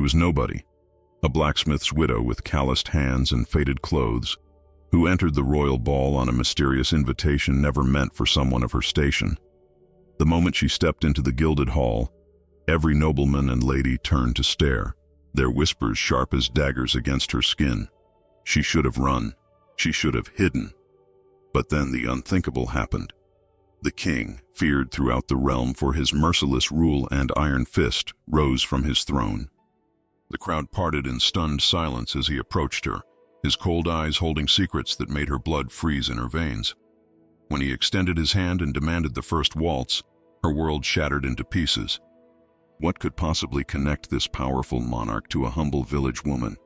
was nobody, a blacksmith's widow with calloused hands and faded clothes, who entered the royal ball on a mysterious invitation never meant for someone of her station. The moment she stepped into the gilded hall, every nobleman and lady turned to stare, their whispers sharp as daggers against her skin. She should have run. She should have hidden. But then the unthinkable happened. The king, feared throughout the realm for his merciless rule and iron fist, rose from his throne. The crowd parted in stunned silence as he approached her, his cold eyes holding secrets that made her blood freeze in her veins. When he extended his hand and demanded the first waltz, her world shattered into pieces. What could possibly connect this powerful monarch to a humble village woman?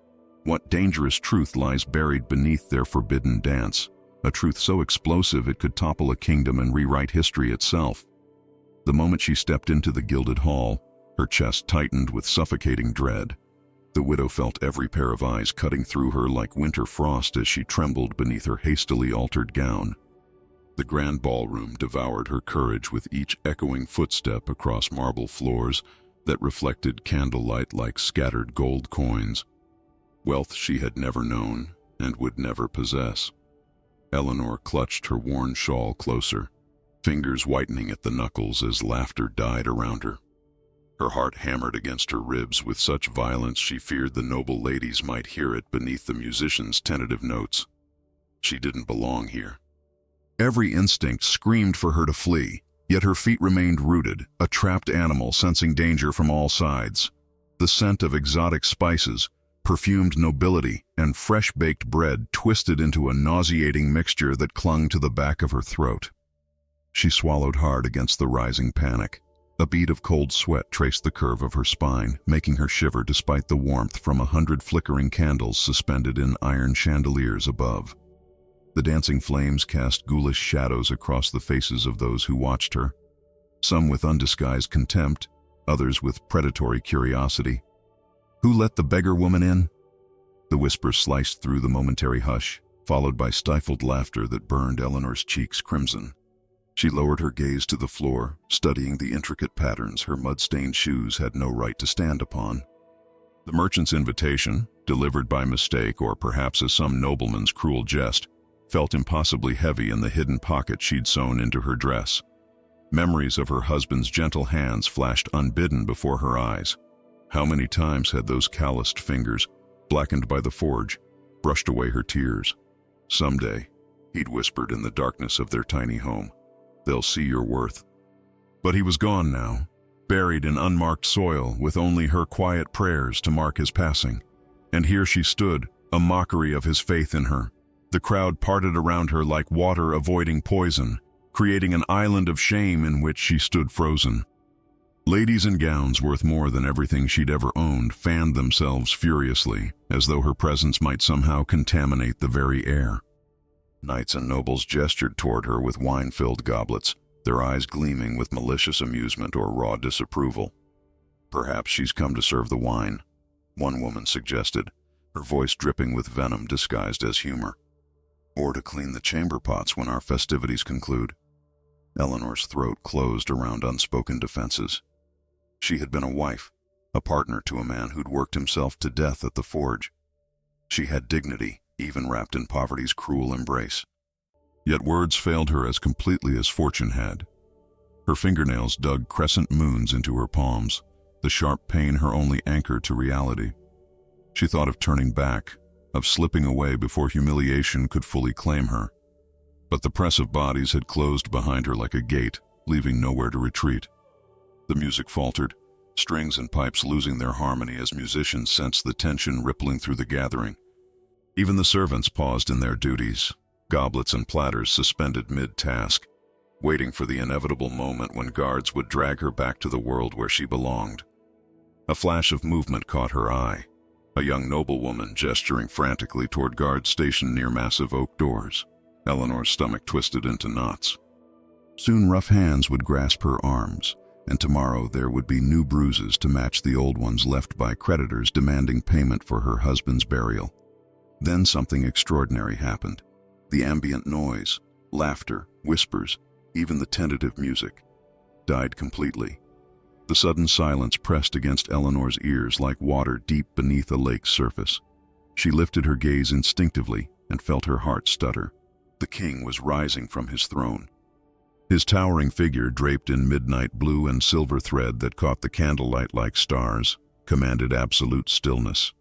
What dangerous truth lies buried beneath their forbidden dance? A truth so explosive it could topple a kingdom and rewrite history itself. The moment she stepped into the gilded hall, her chest tightened with suffocating dread. The widow felt every pair of eyes cutting through her like winter frost as she trembled beneath her hastily altered gown. The grand ballroom devoured her courage with each echoing footstep across marble floors that reflected candlelight like scattered gold coins. Wealth she had never known and would never possess. Eleanor clutched her worn shawl closer, fingers whitening at the knuckles as laughter died around her. Her heart hammered against her ribs with such violence she feared the noble ladies might hear it beneath the musician's tentative notes. She didn't belong here. Every instinct screamed for her to flee, yet her feet remained rooted, a trapped animal sensing danger from all sides. The scent of exotic spices, perfumed nobility, and fresh-baked bread twisted into a nauseating mixture that clung to the back of her throat. She swallowed hard against the rising panic. A bead of cold sweat traced the curve of her spine, making her shiver despite the warmth from 100 flickering candles suspended in iron chandeliers above. The dancing flames cast ghoulish shadows across the faces of those who watched her, some with undisguised contempt, others with predatory curiosity. "Who let the beggar woman in?" The whisper sliced through the momentary hush, followed by stifled laughter that burned Eleanor's cheeks crimson. She lowered her gaze to the floor, studying the intricate patterns her mud-stained shoes had no right to stand upon. The merchant's invitation, delivered by mistake or perhaps as some nobleman's cruel jest, felt impossibly heavy in the hidden pocket she'd sewn into her dress. Memories of her husband's gentle hands flashed unbidden before her eyes. How many times had those calloused fingers, blackened by the forge, brushed away her tears? "Someday," he'd whispered in the darkness of their tiny home, "they'll see your worth." But he was gone now, buried in unmarked soil with only her quiet prayers to mark his passing. And here she stood, a mockery of his faith in her. The crowd parted around her like water avoiding poison, creating an island of shame in which she stood frozen. Ladies in gowns worth more than everything she'd ever owned fanned themselves furiously, as though her presence might somehow contaminate the very air. Knights and nobles gestured toward her with wine-filled goblets, their eyes gleaming with malicious amusement or raw disapproval. "Perhaps she's come to serve the wine," one woman suggested, her voice dripping with venom disguised as humor. "Or to clean the chamber pots when our festivities conclude." Eleanor's throat closed around unspoken defenses. She had been a wife, a partner to a man who'd worked himself to death at the forge. She had dignity, even wrapped in poverty's cruel embrace. Yet words failed her as completely as fortune had. Her fingernails dug crescent moons into her palms, the sharp pain her only anchor to reality. She thought of turning back, of slipping away before humiliation could fully claim her. But the press of bodies had closed behind her like a gate, leaving nowhere to retreat. The music faltered, strings and pipes losing their harmony as musicians sensed the tension rippling through the gathering. Even the servants paused in their duties, goblets and platters suspended mid-task, waiting for the inevitable moment when guards would drag her back to the world where she belonged. A flash of movement caught her eye, a young noblewoman gesturing frantically toward guards stationed near massive oak doors. Eleanor's stomach twisted into knots. Soon rough hands would grasp her arms, and tomorrow there would be new bruises to match the old ones left by creditors demanding payment for her husband's burial. Then something extraordinary happened. The ambient noise, laughter, whispers, even the tentative music, died completely. The sudden silence pressed against Eleanor's ears like water deep beneath a lake's surface. She lifted her gaze instinctively and felt her heart stutter. The king was rising from his throne. His towering figure, draped in midnight blue and silver thread that caught the candlelight like stars, commanded absolute stillness.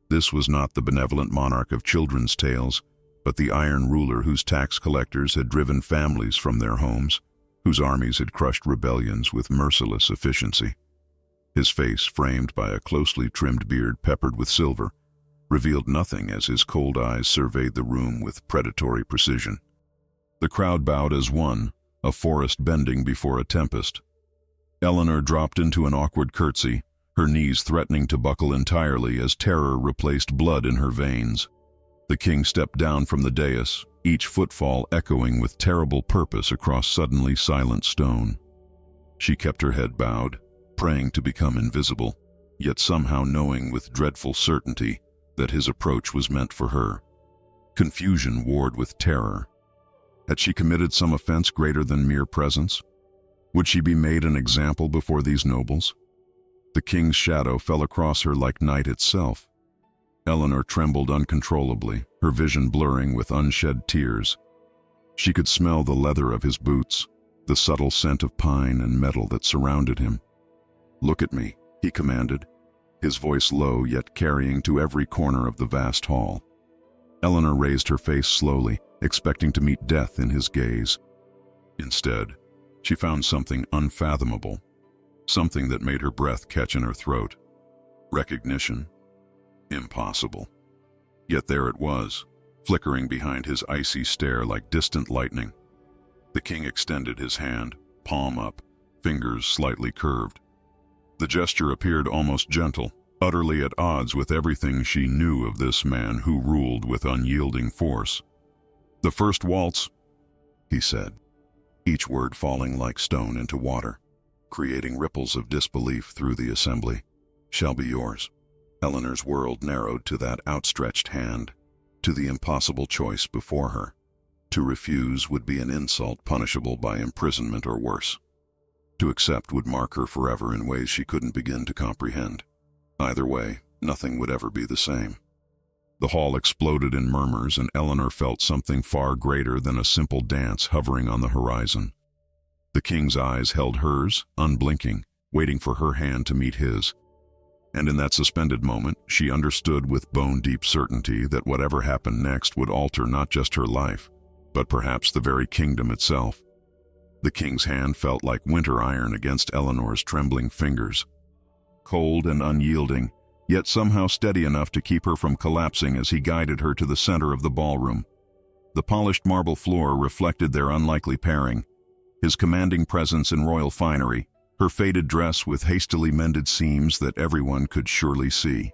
This was not the benevolent monarch of children's tales, but the iron ruler whose tax collectors had driven families from their homes, whose armies had crushed rebellions with merciless efficiency. His face, framed by a closely trimmed beard peppered with silver, revealed nothing as his cold eyes surveyed the room with predatory precision. The crowd bowed as one, a forest bending before a tempest. Eleanor dropped into an awkward curtsy, her knees threatening to buckle entirely as terror replaced blood in her veins. The king stepped down from the dais, each footfall echoing with terrible purpose across suddenly silent stone. She kept her head bowed, praying to become invisible, yet somehow knowing with dreadful certainty that his approach was meant for her. Confusion warred with terror. Had she committed some offense greater than mere presence? Would she be made an example before these nobles? The king's shadow fell across her like night itself. Eleanor trembled uncontrollably, her vision blurring with unshed tears. She could smell the leather of his boots, the subtle scent of pine and metal that surrounded him. "Look at me," he commanded, his voice low yet carrying to every corner of the vast hall. Eleanor raised her face slowly, expecting to meet death in his gaze. Instead, she found something unfathomable, something that made her breath catch in her throat. Recognition. Impossible. Yet there it was, flickering behind his icy stare like distant lightning. The king extended his hand, palm up, fingers slightly curved. The gesture appeared almost gentle, utterly at odds with everything she knew of this man who ruled with unyielding force. "The first waltz," he said, each word falling like stone into water, creating ripples of disbelief through the assembly, "shall be yours." Eleanor's world narrowed to that outstretched hand, to the impossible choice before her. To refuse would be an insult punishable by imprisonment or worse. To accept would mark her forever in ways she couldn't begin to comprehend. Either way, nothing would ever be the same. The hall exploded in murmurs, and Eleanor felt something far greater than a simple dance hovering on the horizon. The king's eyes held hers, unblinking, waiting for her hand to meet his. And in that suspended moment, she understood with bone-deep certainty that whatever happened next would alter not just her life, but perhaps the very kingdom itself. The king's hand felt like winter iron against Eleanor's trembling fingers. Cold and unyielding, yet somehow steady enough to keep her from collapsing as he guided her to the center of the ballroom. The polished marble floor reflected their unlikely pairing, his commanding presence in royal finery, her faded dress with hastily mended seams that everyone could surely see.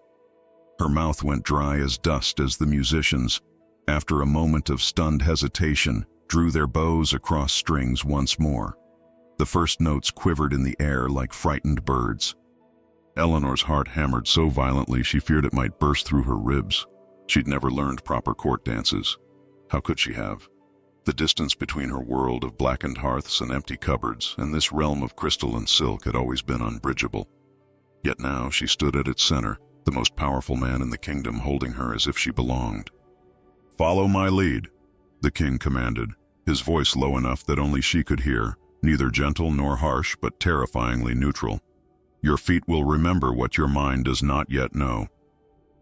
Her mouth went dry as dust as the musicians, after a moment of stunned hesitation, drew their bows across strings once more. The first notes quivered in the air like frightened birds. Eleanor's heart hammered so violently she feared it might burst through her ribs. She'd never learned proper court dances. How could she have? The distance between her world of blackened hearths and empty cupboards and this realm of crystal and silk had always been unbridgeable. Yet now she stood at its center, the most powerful man in the kingdom holding her as if she belonged. "Follow my lead," the king commanded, his voice low enough that only she could hear, neither gentle nor harsh but terrifyingly neutral. "Your feet will remember what your mind does not yet know."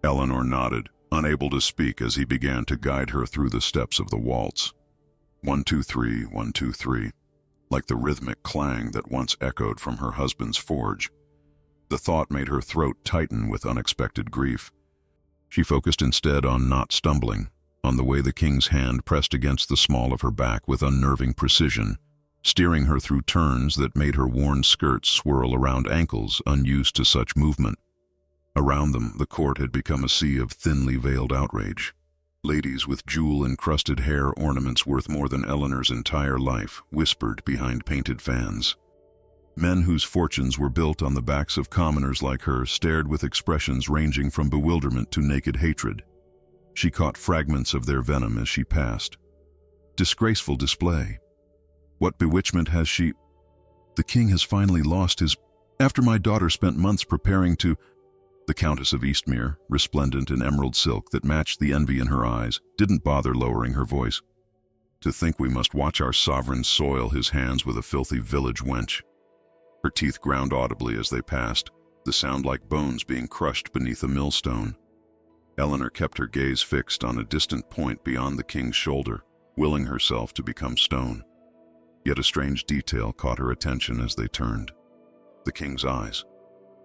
Eleanor nodded, unable to speak as he began to guide her through the steps of the waltz. 1, 2, 3, 1, 2, 3, like the rhythmic clang that once echoed from her husband's forge. The thought made her throat tighten with unexpected grief. She focused instead on not stumbling, on the way the king's hand pressed against the small of her back with unnerving precision, steering her through turns that made her worn skirts swirl around ankles unused to such movement. Around them, the court had become a sea of thinly veiled outrage. Ladies with jewel-encrusted hair ornaments worth more than Eleanor's entire life whispered behind painted fans. Men whose fortunes were built on the backs of commoners like her stared with expressions ranging from bewilderment to naked hatred. She caught fragments of their venom as she passed. Disgraceful display. What bewitchment has she? The king has finally lost his... After my daughter spent months preparing to... The Countess of Eastmere, resplendent in emerald silk that matched the envy in her eyes, didn't bother lowering her voice. To think we must watch our sovereign soil his hands with a filthy village wench. Her teeth ground audibly as they passed, the sound like bones being crushed beneath a millstone. Eleanor kept her gaze fixed on a distant point beyond the king's shoulder, willing herself to become stone. Yet a strange detail caught her attention as they turned. The king's eyes.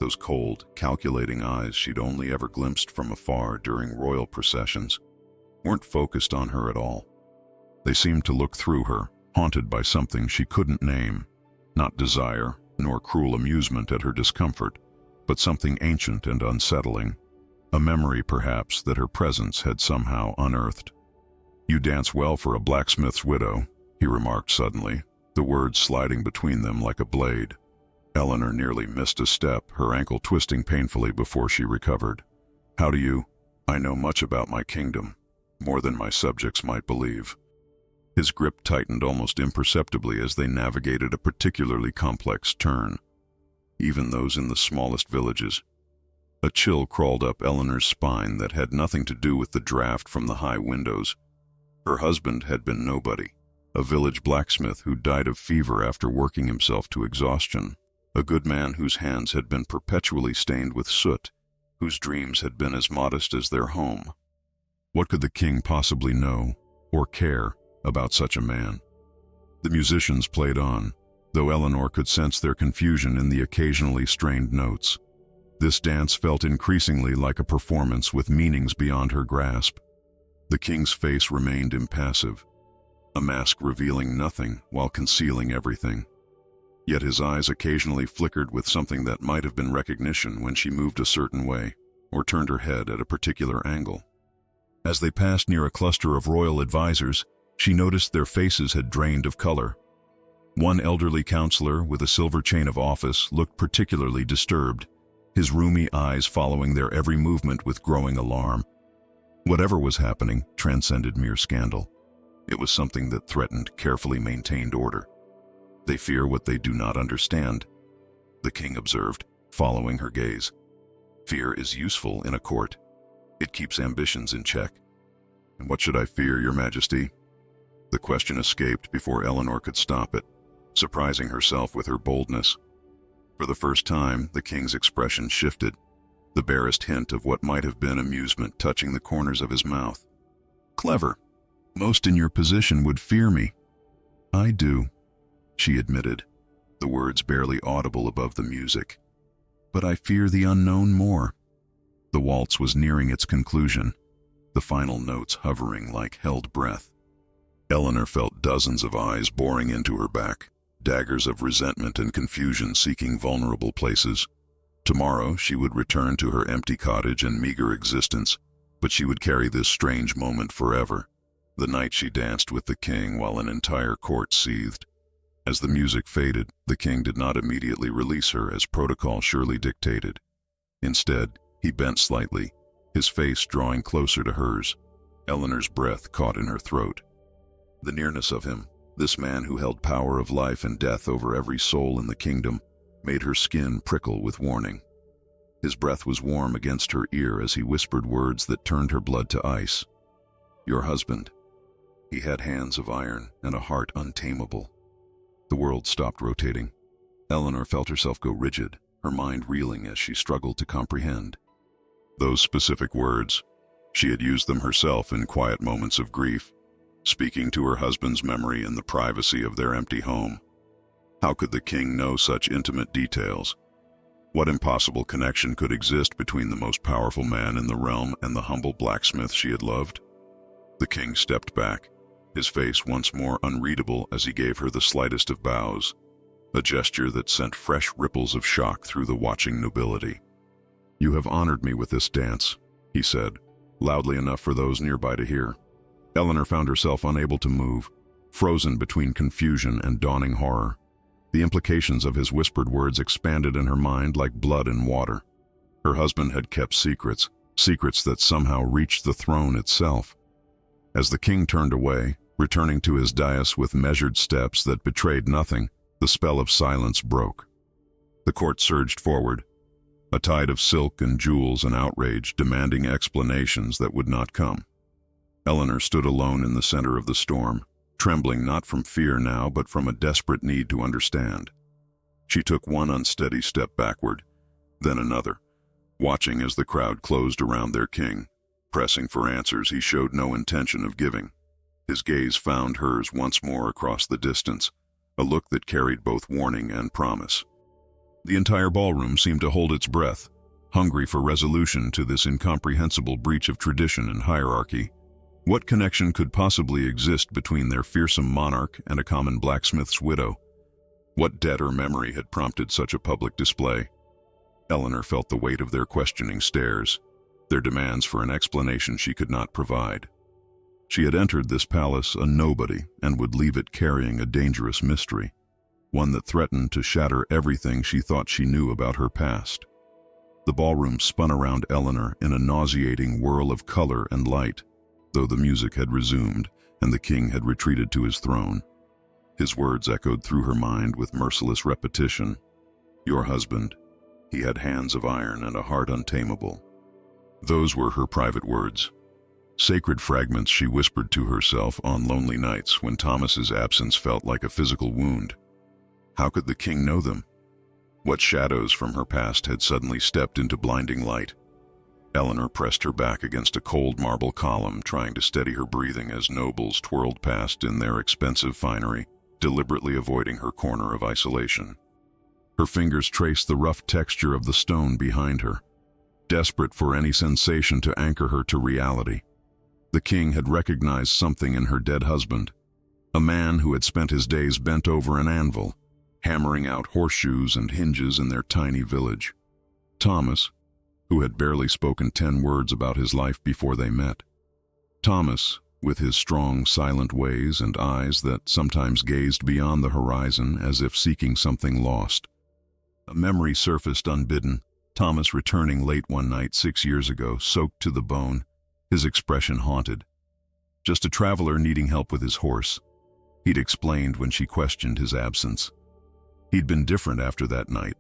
Those cold, calculating eyes she'd only ever glimpsed from afar during royal processions, weren't focused on her at all. They seemed to look through her, haunted by something she couldn't name, not desire nor cruel amusement at her discomfort, but something ancient and unsettling, a memory perhaps that her presence had somehow unearthed. "You dance well for a blacksmith's widow," he remarked suddenly, the words sliding between them like a blade. Eleanor nearly missed a step, her ankle twisting painfully before she recovered. "How do you? I know much about my kingdom, more than my subjects might believe." His grip tightened almost imperceptibly as they navigated a particularly complex turn. Even those in the smallest villages. A chill crawled up Eleanor's spine that had nothing to do with the draft from the high windows. Her husband had been nobody, a village blacksmith who died of fever after working himself to exhaustion, a good man whose hands had been perpetually stained with soot, whose dreams had been as modest as their home. What could the king possibly know, or care, about such a man? The musicians played on, though Eleanor could sense their confusion in the occasionally strained notes. This dance felt increasingly like a performance with meanings beyond her grasp. The king's face remained impassive, a mask revealing nothing while concealing everything. Yet his eyes occasionally flickered with something that might have been recognition when she moved a certain way, or turned her head at a particular angle. As they passed near a cluster of royal advisors, she noticed their faces had drained of color. One elderly counselor with a silver chain of office looked particularly disturbed, his rheumy eyes following their every movement with growing alarm. Whatever was happening transcended mere scandal. It was something that threatened carefully maintained order. "They fear what they do not understand," the king observed, following her gaze. "Fear is useful in a court. It keeps ambitions in check." "And what should I fear, Your Majesty?" The question escaped before Eleanor could stop it, surprising herself with her boldness. For the first time, the king's expression shifted, the barest hint of what might have been amusement touching the corners of his mouth. "Clever. Most in your position would fear me." "I do," she admitted, the words barely audible above the music. "But I fear the unknown more." The waltz was nearing its conclusion, the final notes hovering like held breath. Eleanor felt dozens of eyes boring into her back, daggers of resentment and confusion seeking vulnerable places. Tomorrow she would return to her empty cottage and meager existence, but she would carry this strange moment forever, the night she danced with the king while an entire court seethed. As the music faded, the king did not immediately release her as protocol surely dictated. Instead, he bent slightly, his face drawing closer to hers. Eleanor's breath caught in her throat. The nearness of him, this man who held power of life and death over every soul in the kingdom, made her skin prickle with warning. His breath was warm against her ear as he whispered words that turned her blood to ice. "Your husband." He had hands of iron and a heart untamable. The world stopped rotating. Eleanor felt herself go rigid, her mind reeling as she struggled to comprehend. Those specific words, she had used them herself in quiet moments of grief, speaking to her husband's memory in the privacy of their empty home. How could the king know such intimate details? What impossible connection could exist between the most powerful man in the realm and the humble blacksmith she had loved? The king stepped back, his face once more unreadable as he gave her the slightest of bows, a gesture that sent fresh ripples of shock through the watching nobility. "You have honored me with this dance," he said, loudly enough for those nearby to hear. Eleanor found herself unable to move, frozen between confusion and dawning horror. The implications of his whispered words expanded in her mind like blood in water. Her husband had kept secrets, secrets that somehow reached the throne itself. As the king turned away, returning to his dais with measured steps that betrayed nothing, the spell of silence broke. The court surged forward, a tide of silk and jewels and outrage demanding explanations that would not come. Eleanor stood alone in the center of the storm, trembling not from fear now but from a desperate need to understand. She took one unsteady step backward, then another, watching as the crowd closed around their king. Pressing for answers he showed no intention of giving. His gaze found hers once more across the distance, a look that carried both warning and promise. The entire ballroom seemed to hold its breath, hungry for resolution to this incomprehensible breach of tradition and hierarchy. What connection could possibly exist between their fearsome monarch and a common blacksmith's widow? What debt or memory had prompted such a public display? Eleanor felt the weight of their questioning stares, their demands for an explanation she could not provide. She had entered this palace a nobody and would leave it carrying a dangerous mystery, one that threatened to shatter everything she thought she knew about her past. The ballroom spun around Eleanor in a nauseating whirl of color and light, though the music had resumed and the king had retreated to his throne. His words echoed through her mind with merciless repetition. Your husband, he had hands of iron and a heart untamable. Those were her private words. Sacred fragments she whispered to herself on lonely nights when Thomas's absence felt like a physical wound. How could the king know them? What shadows from her past had suddenly stepped into blinding light? Eleanor pressed her back against a cold marble column, trying to steady her breathing as nobles twirled past in their expensive finery, deliberately avoiding her corner of isolation. Her fingers traced the rough texture of the stone behind her, desperate for any sensation to anchor her to reality. The king had recognized something in her dead husband, a man who had spent his days bent over an anvil, hammering out horseshoes and hinges in their tiny village. Thomas, who had barely spoken 10 words about his life before they met. Thomas, with his strong, silent ways and eyes that sometimes gazed beyond the horizon as if seeking something lost. A memory surfaced unbidden, Thomas returning late one night 6 years ago, soaked to the bone, his expression haunted. Just a traveler needing help with his horse, he'd explained when she questioned his absence. He'd been different after that night,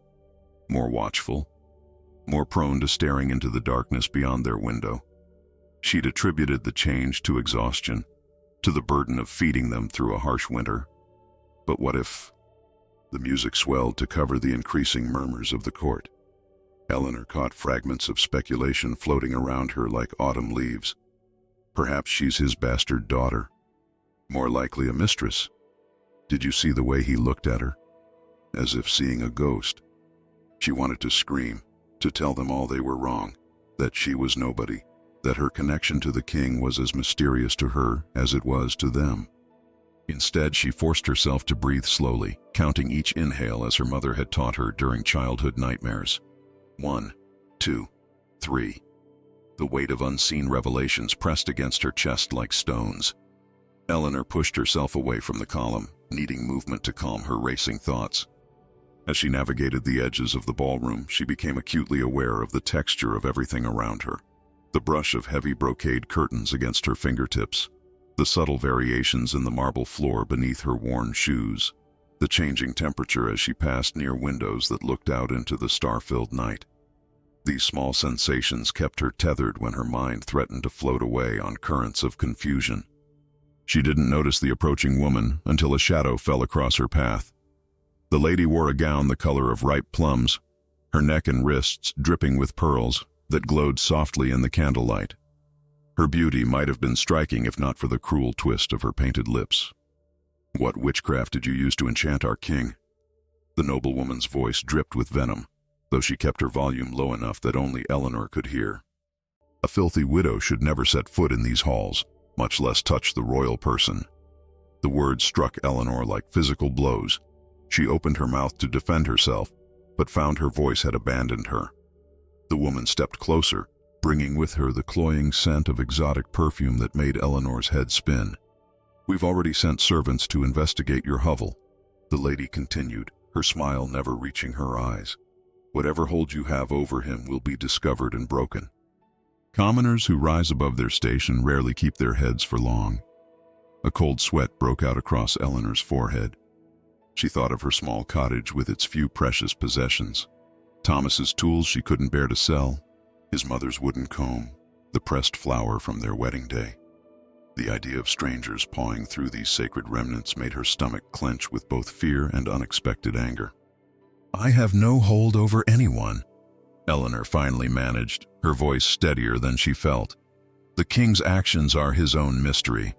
more watchful, more prone to staring into the darkness beyond their window. She'd attributed the change to exhaustion, to the burden of feeding them through a harsh winter. But what if... The music swelled to cover the increasing murmurs of the court. Eleanor caught fragments of speculation floating around her like autumn leaves. Perhaps she's his bastard daughter. More likely a mistress. Did you see the way he looked at her? As if seeing a ghost. She wanted to scream, to tell them all they were wrong, that she was nobody, that her connection to the king was as mysterious to her as it was to them. Instead, she forced herself to breathe slowly, counting each inhale as her mother had taught her during childhood nightmares. 1, 2, 3. The weight of unseen revelations pressed against her chest like stones. Eleanor pushed herself away from the column, needing movement to calm her racing thoughts. As she navigated the edges of the ballroom, she became acutely aware of the texture of everything around her. The brush of heavy brocade curtains against her fingertips, the subtle variations in the marble floor beneath her worn shoes, the changing temperature as she passed near windows that looked out into the star-filled night. These small sensations kept her tethered when her mind threatened to float away on currents of confusion. She didn't notice the approaching woman until a shadow fell across her path. The lady wore a gown the color of ripe plums, her neck and wrists dripping with pearls that glowed softly in the candlelight. Her beauty might have been striking if not for the cruel twist of her painted lips. What witchcraft did you use to enchant our king? The noblewoman's voice dripped with venom, though she kept her volume low enough that only Eleanor could hear. A filthy widow should never set foot in these halls, much less touch the royal person. The words struck Eleanor like physical blows. She opened her mouth to defend herself, but found her voice had abandoned her. The woman stepped closer, bringing with her the cloying scent of exotic perfume that made Eleanor's head spin. We've already sent servants to investigate your hovel, the lady continued, her smile never reaching her eyes. Whatever hold you have over him will be discovered and broken. Commoners who rise above their station rarely keep their heads for long. A cold sweat broke out across Eleanor's forehead. She thought of her small cottage with its few precious possessions. Thomas's tools she couldn't bear to sell, his mother's wooden comb, the pressed flower from their wedding day. The idea of strangers pawing through these sacred remnants made her stomach clench with both fear and unexpected anger. "I have no hold over anyone," Eleanor finally managed, her voice steadier than she felt. "The king's actions are his own mystery."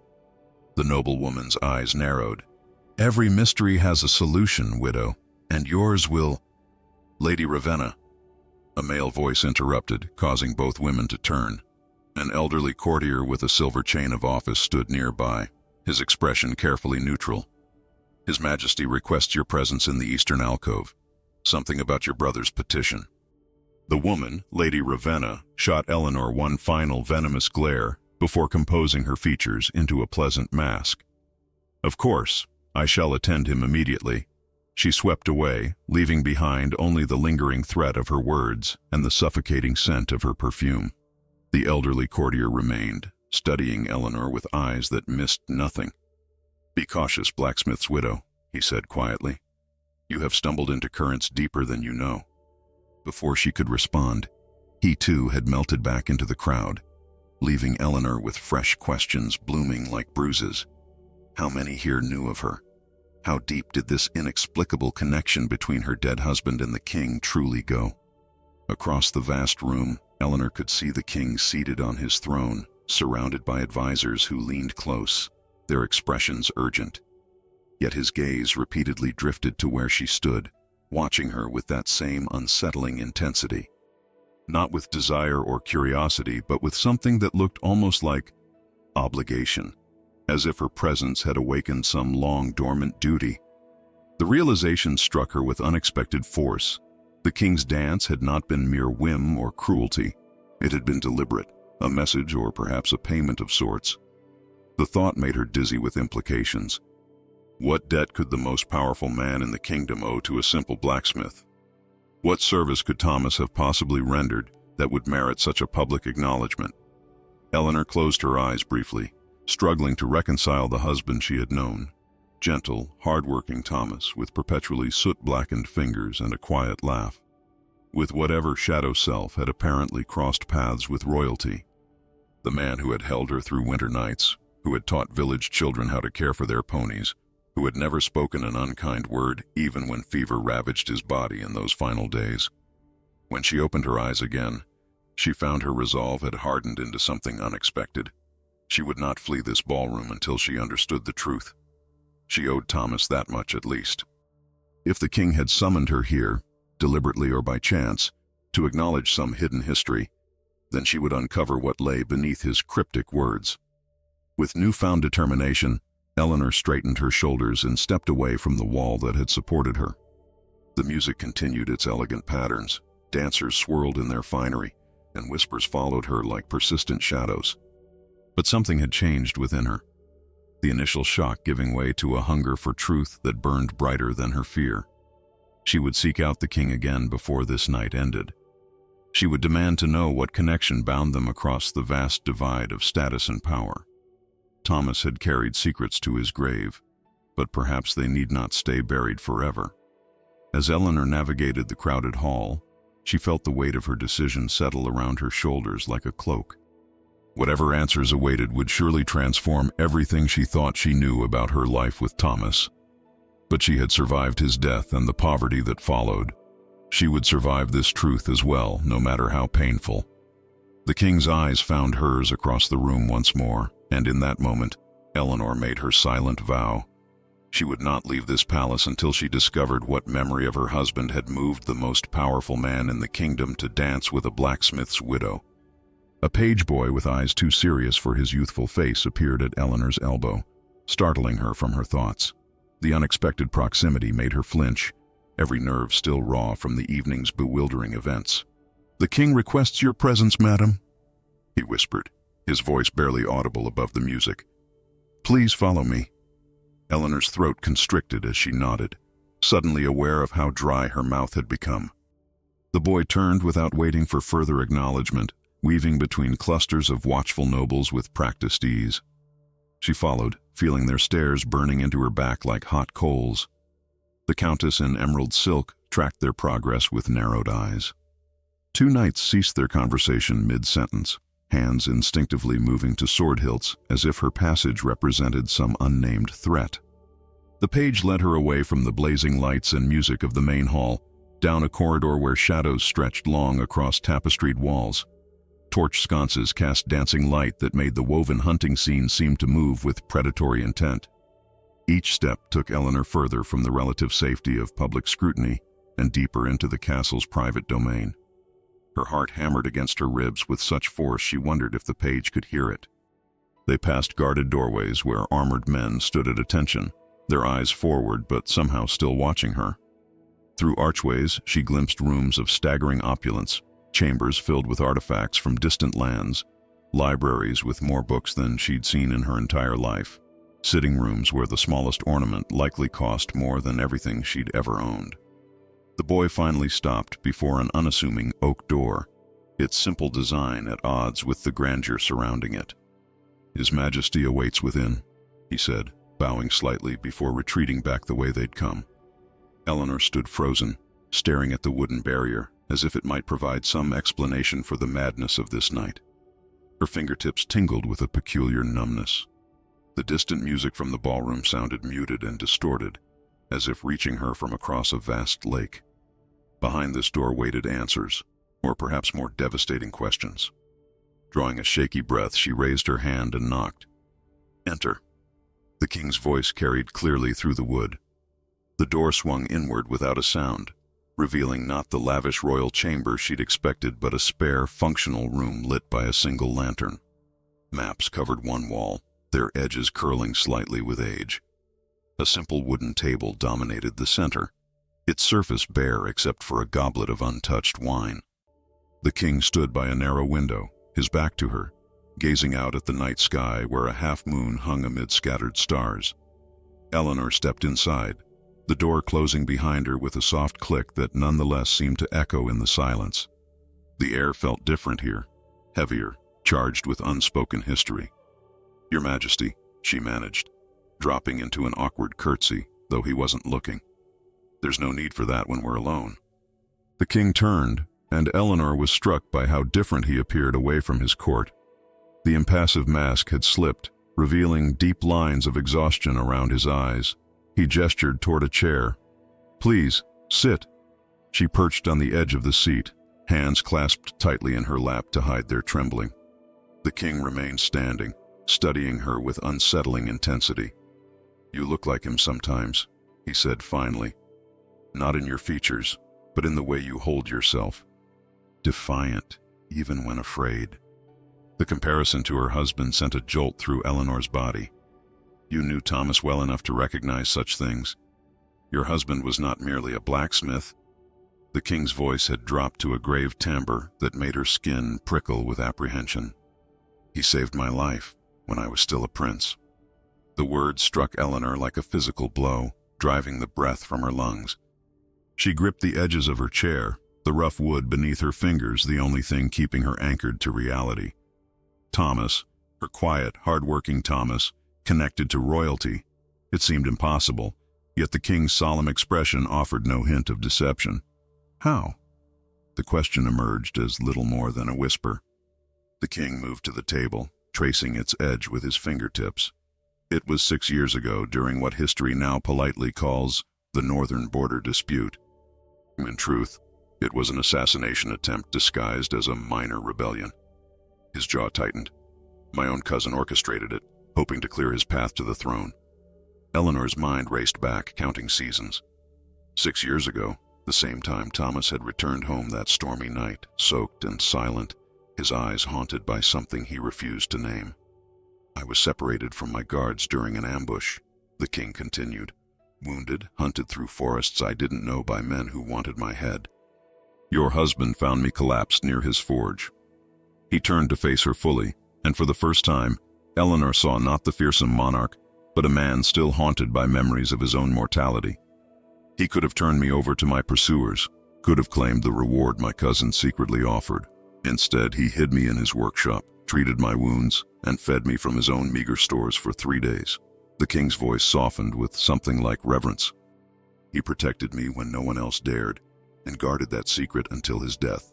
The noblewoman's eyes narrowed. "Every mystery has a solution, widow, and yours will—" "Lady Ravenna," a male voice interrupted, causing both women to turn. An elderly courtier with a silver chain of office stood nearby, his expression carefully neutral. "His Majesty requests your presence in the eastern alcove. Something about your brother's petition." The woman, Lady Ravenna, shot Eleanor one final venomous glare before composing her features into a pleasant mask. "Of course, I shall attend him immediately." She swept away, leaving behind only the lingering threat of her words and the suffocating scent of her perfume. The elderly courtier remained, studying Eleanor with eyes that missed nothing. "Be cautious, blacksmith's widow," he said quietly. "You have stumbled into currents deeper than you know." Before she could respond, he too had melted back into the crowd, leaving Eleanor with fresh questions blooming like bruises. How many here knew of her? How deep did this inexplicable connection between her dead husband and the king truly go? Across the vast room, Eleanor could see the king seated on his throne, surrounded by advisors who leaned close, their expressions urgent. Yet his gaze repeatedly drifted to where she stood, watching her with that same unsettling intensity. Not with desire or curiosity, but with something that looked almost like obligation, as if her presence had awakened some long-dormant duty. The realization struck her with unexpected force. The king's dance had not been mere whim or cruelty. It had been deliberate, a message or perhaps a payment of sorts. The thought made her dizzy with implications. What debt could the most powerful man in the kingdom owe to a simple blacksmith? What service could Thomas have possibly rendered that would merit such a public acknowledgement? Eleanor closed her eyes briefly, struggling to reconcile the husband she had known. Gentle, hard-working Thomas, with perpetually soot-blackened fingers and a quiet laugh. With whatever shadow self had apparently crossed paths with royalty. The man who had held her through winter nights, who had taught village children how to care for their ponies, who had never spoken an unkind word even when fever ravaged his body in those final days. When she opened her eyes again, she found her resolve had hardened into something unexpected. She would not flee this ballroom until she understood the truth. She owed Thomas that much at least. If the king had summoned her here, deliberately or by chance, to acknowledge some hidden history, then she would uncover what lay beneath his cryptic words. With newfound determination, Eleanor straightened her shoulders and stepped away from the wall that had supported her. The music continued its elegant patterns, dancers swirled in their finery, and whispers followed her like persistent shadows. But something had changed within her, the initial shock giving way to a hunger for truth that burned brighter than her fear. She would seek out the king again before this night ended. She would demand to know what connection bound them across the vast divide of status and power. Thomas had carried secrets to his grave, but perhaps they need not stay buried forever. As Eleanor navigated the crowded hall, she felt the weight of her decision settle around her shoulders like a cloak. Whatever answers awaited would surely transform everything she thought she knew about her life with Thomas. But she had survived his death and the poverty that followed. She would survive this truth as well, no matter how painful. The king's eyes found hers across the room once more, and in that moment, Eleanor made her silent vow. She would not leave this palace until she discovered what memory of her husband had moved the most powerful man in the kingdom to dance with a blacksmith's widow. A page boy with eyes too serious for his youthful face appeared at Eleanor's elbow, startling her from her thoughts. The unexpected proximity made her flinch, every nerve still raw from the evening's bewildering events. "The king requests your presence, madam," he whispered, his voice barely audible above the music. "Please follow me." Eleanor's throat constricted as she nodded, suddenly aware of how dry her mouth had become. The boy turned without waiting for further acknowledgement, weaving between clusters of watchful nobles with practiced ease. She followed, feeling their stares burning into her back like hot coals. The Countess in emerald silk tracked their progress with narrowed eyes. Two knights ceased their conversation mid-sentence, hands instinctively moving to sword hilts as if her passage represented some unnamed threat. The page led her away from the blazing lights and music of the main hall, down a corridor where shadows stretched long across tapestried walls. Torch sconces cast dancing light that made the woven hunting scene seem to move with predatory intent. Each step took Eleanor further from the relative safety of public scrutiny and deeper into the castle's private domain. Her heart hammered against her ribs with such force she wondered if the page could hear it. They passed guarded doorways where armored men stood at attention, their eyes forward but somehow still watching her. Through archways, she glimpsed rooms of staggering opulence, chambers filled with artifacts from distant lands, libraries with more books than she'd seen in her entire life, sitting rooms where the smallest ornament likely cost more than everything she'd ever owned. The boy finally stopped before an unassuming oak door, its simple design at odds with the grandeur surrounding it. "His Majesty awaits within," he said, bowing slightly before retreating back the way they'd come. Eleanor stood frozen, staring at the wooden barrier, as if it might provide some explanation for the madness of this night. Her fingertips tingled with a peculiar numbness. The distant music from the ballroom sounded muted and distorted, as if reaching her from across a vast lake. Behind this door waited answers, or perhaps more devastating questions. Drawing a shaky breath, she raised her hand and knocked. "Enter." The king's voice carried clearly through the wood. The door swung inward without a sound, revealing not the lavish royal chamber she'd expected but a spare, functional room lit by a single lantern. Maps covered one wall, their edges curling slightly with age. A simple wooden table dominated the center, its surface bare except for a goblet of untouched wine. The king stood by a narrow window, his back to her, gazing out at the night sky where a half-moon hung amid scattered stars. Eleanor stepped inside, the door closing behind her with a soft click that nonetheless seemed to echo in the silence. The air felt different here, heavier, charged with unspoken history. "Your Majesty," she managed, dropping into an awkward curtsy, though he wasn't looking. "There's no need for that when we're alone." The king turned, and Eleanor was struck by how different he appeared away from his court. The impassive mask had slipped, revealing deep lines of exhaustion around his eyes. He gestured toward a chair. "Please, sit." She perched on the edge of the seat, hands clasped tightly in her lap to hide their trembling. The king remained standing, studying her with unsettling intensity. "You look like him sometimes," he said finally. "Not in your features, but in the way you hold yourself. Defiant, even when afraid." The comparison to her husband sent a jolt through Eleanor's body. "You knew Thomas well enough to recognize such things. Your husband was not merely a blacksmith." The king's voice had dropped to a grave timbre that made her skin prickle with apprehension. "He saved my life when I was still a prince." The word struck Eleanor like a physical blow, driving the breath from her lungs. She gripped the edges of her chair, the rough wood beneath her fingers the only thing keeping her anchored to reality. Thomas, her quiet, hard-working Thomas, connected to royalty. It seemed impossible, yet the king's solemn expression offered no hint of deception. How? The question emerged as little more than a whisper. The king moved to the table, tracing its edge with his fingertips. It was 6 years ago, during what history now politely calls the Northern Border Dispute. In truth, it was an assassination attempt disguised as a minor rebellion. His jaw tightened. My own cousin orchestrated it, hoping to clear his path to the throne. Eleanor's mind raced back, counting seasons. 6 years ago, the same time Thomas had returned home that stormy night, soaked and silent, his eyes haunted by something he refused to name. "I was separated from my guards during an ambush," the king continued. "Wounded, hunted through forests I didn't know by men who wanted my head. Your husband found me collapsed near his forge." He turned to face her fully, and for the first time, Eleanor saw not the fearsome monarch, but a man still haunted by memories of his own mortality. He could have turned me over to my pursuers, could have claimed the reward my cousin secretly offered. Instead, he hid me in his workshop, treated my wounds, and fed me from his own meager stores for 3 days. The king's voice softened with something like reverence. He protected me when no one else dared, and guarded that secret until his death.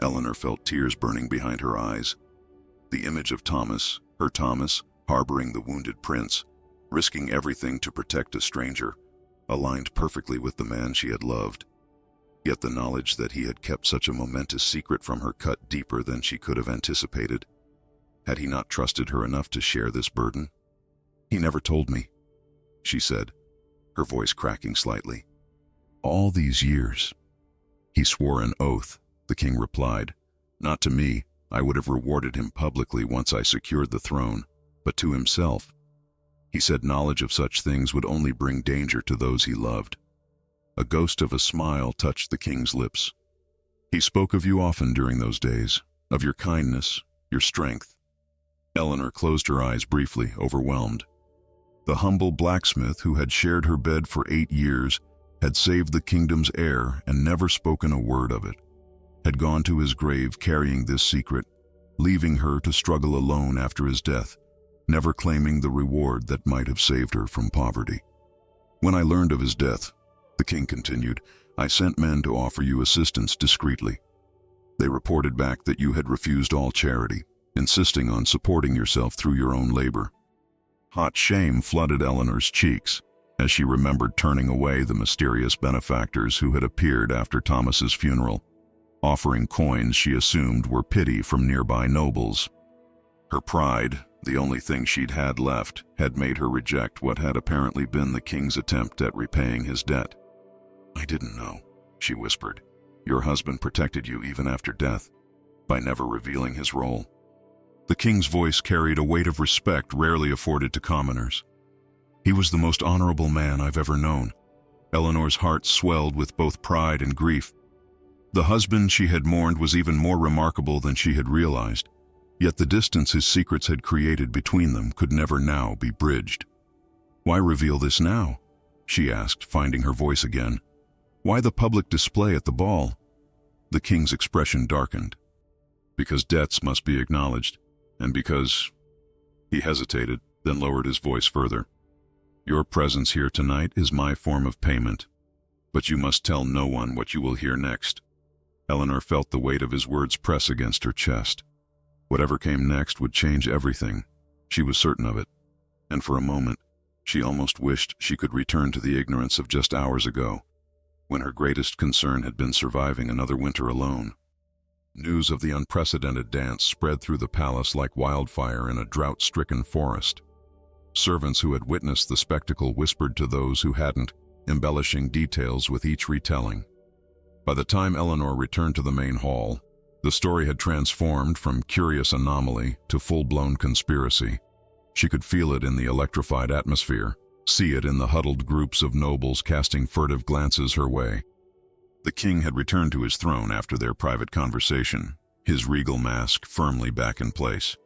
Eleanor felt tears burning behind her eyes. The image of Thomas, her Thomas, harboring the wounded prince, risking everything to protect a stranger, aligned perfectly with the man she had loved. Yet the knowledge that he had kept such a momentous secret from her cut deeper than she could have anticipated. Had he not trusted her enough to share this burden? "He never told me," she said, her voice cracking slightly. "All these years." "He swore an oath," the king replied. "Not to me. I would have rewarded him publicly once I secured the throne, but to himself. He said knowledge of such things would only bring danger to those he loved." A ghost of a smile touched the king's lips. "He spoke of you often during those days, of your kindness, your strength." Eleanor closed her eyes briefly, overwhelmed. The humble blacksmith who had shared her bed for 8 years, had saved the kingdom's heir and never spoken a word of it, had gone to his grave carrying this secret, leaving her to struggle alone after his death, never claiming the reward that might have saved her from poverty. "When I learned of his death," the king continued, "I sent men to offer you assistance discreetly. They reported back that you had refused all charity, insisting on supporting yourself through your own labor." Hot shame flooded Eleanor's cheeks as she remembered turning away the mysterious benefactors who had appeared after Thomas's funeral, offering coins she assumed were pity from nearby nobles. Her pride, the only thing she'd had left, had made her reject what had apparently been the king's attempt at repaying his debt. "I didn't know," she whispered. "Your husband protected you even after death, by never revealing his role." The king's voice carried a weight of respect rarely afforded to commoners. "He was the most honorable man I've ever known." Eleanor's heart swelled with both pride and grief. The husband she had mourned was even more remarkable than she had realized, yet the distance his secrets had created between them could never now be bridged. "Why reveal this now?" she asked, finding her voice again. "Why the public display at the ball?" The king's expression darkened. "Because debts must be acknowledged, and because—" He hesitated, then lowered his voice further. "Your presence here tonight is my form of payment, but you must tell no one what you will hear next." Eleanor felt the weight of his words press against her chest. Whatever came next would change everything. She was certain of it, and for a moment, she almost wished she could return to the ignorance of just hours ago, when her greatest concern had been surviving another winter alone. News of the unprecedented dance spread through the palace like wildfire in a drought-stricken forest. Servants who had witnessed the spectacle whispered to those who hadn't, embellishing details with each retelling. By the time Eleanor returned to the main hall, the story had transformed from curious anomaly to full-blown conspiracy. She could feel it in the electrified atmosphere, see it in the huddled groups of nobles casting furtive glances her way. The king had returned to his throne after their private conversation, his regal mask firmly back in place.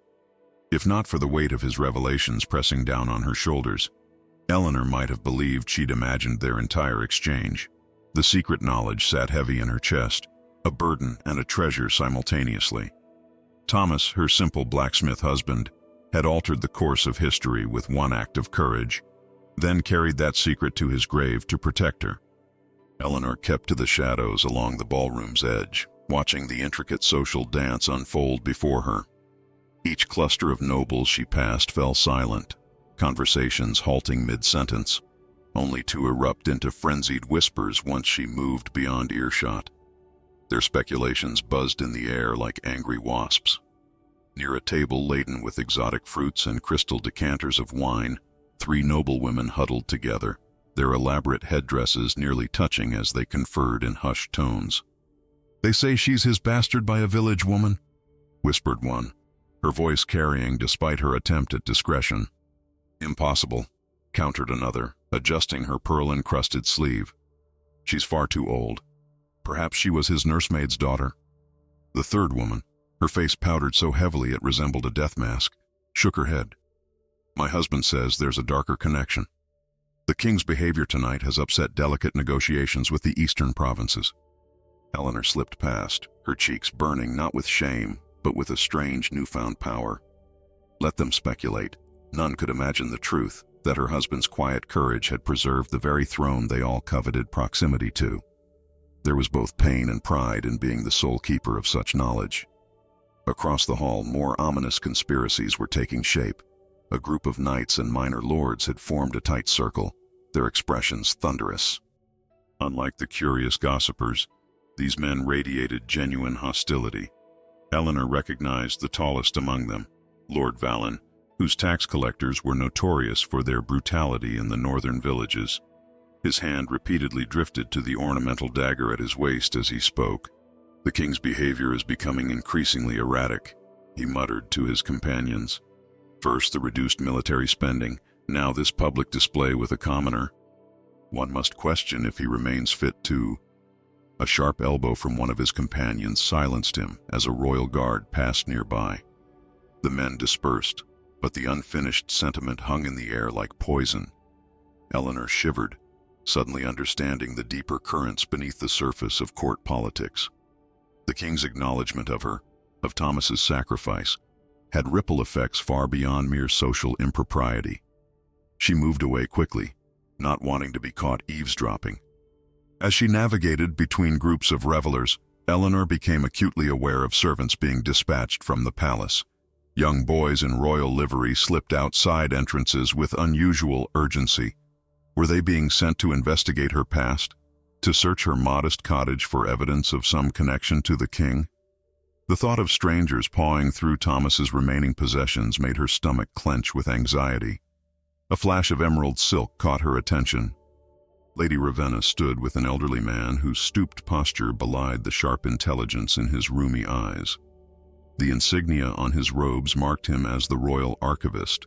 If not for the weight of his revelations pressing down on her shoulders, Eleanor might have believed she'd imagined their entire exchange. The secret knowledge sat heavy in her chest, a burden and a treasure simultaneously. Thomas, her simple blacksmith husband, had altered the course of history with one act of courage, then carried that secret to his grave to protect her. Eleanor kept to the shadows along the ballroom's edge, watching the intricate social dance unfold before her. Each cluster of nobles she passed fell silent, conversations halting mid-sentence, only to erupt into frenzied whispers once she moved beyond earshot. Their speculations buzzed in the air like angry wasps. Near a table laden with exotic fruits and crystal decanters of wine, 3 noblewomen huddled together, their elaborate headdresses nearly touching as they conferred in hushed tones. "They say she's his bastard by a village woman," whispered one, her voice carrying despite her attempt at discretion. "Impossible," countered another, adjusting her pearl-encrusted sleeve. "She's far too old. Perhaps she was his nursemaid's daughter." The third woman, her face powdered so heavily it resembled a death mask, shook her head. "My husband says there's a darker connection. The king's behavior tonight has upset delicate negotiations with the eastern provinces." Eleanor slipped past, her cheeks burning not with shame, but with a strange newfound power. Let them speculate. None could imagine the truth, that her husband's quiet courage had preserved the very throne they all coveted proximity to. There was both pain and pride in being the sole keeper of such knowledge. Across the hall, more ominous conspiracies were taking shape. A group of knights and minor lords had formed a tight circle, their expressions thunderous. Unlike the curious gossipers, these men radiated genuine hostility. Eleanor recognized the tallest among them, Lord Vallon, whose tax collectors were notorious for their brutality in the northern villages. His hand repeatedly drifted to the ornamental dagger at his waist as he spoke. "The king's behavior is becoming increasingly erratic," he muttered to his companions. "First the reduced military spending, now this public display with a commoner. One must question if he remains fit to—" A sharp elbow from one of his companions silenced him as a royal guard passed nearby. The men dispersed, but the unfinished sentiment hung in the air like poison. Eleanor shivered, suddenly understanding the deeper currents beneath the surface of court politics. The king's acknowledgement of her, of Thomas's sacrifice, had ripple effects far beyond mere social impropriety. She moved away quickly, not wanting to be caught eavesdropping. As she navigated between groups of revelers, Eleanor became acutely aware of servants being dispatched from the palace. Young boys in royal livery slipped out side entrances with unusual urgency. Were they being sent to investigate her past, to search her modest cottage for evidence of some connection to the king? The thought of strangers pawing through Thomas's remaining possessions made her stomach clench with anxiety. A flash of emerald silk caught her attention. Lady Ravenna stood with an elderly man whose stooped posture belied the sharp intelligence in his rheumy eyes. The insignia on his robes marked him as the royal archivist.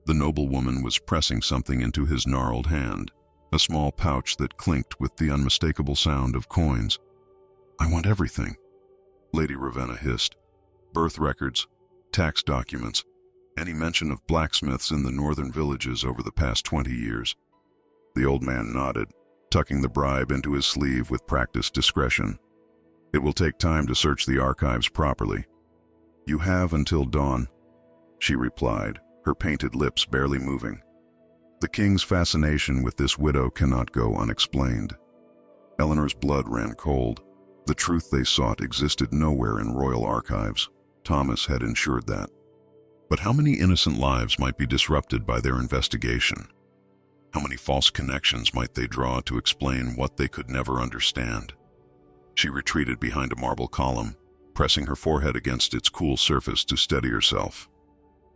The noblewoman was pressing something into his gnarled hand, a small pouch that clinked with the unmistakable sound of coins. "I want everything," Lady Ravenna hissed. "Birth records, tax documents, any mention of blacksmiths in the northern villages over the past 20 years. The old man nodded, tucking the bribe into his sleeve with practiced discretion. "It will take time to search the archives properly." "You have until dawn," she replied, her painted lips barely moving. The king's fascination with this widow cannot go unexplained. Eleanor's blood ran cold. The truth they sought existed nowhere in royal archives. Thomas had ensured that. But how many innocent lives might be disrupted by their investigation? How many false connections might they draw to explain what they could never understand? She retreated behind a marble column, pressing her forehead against its cool surface to steady herself.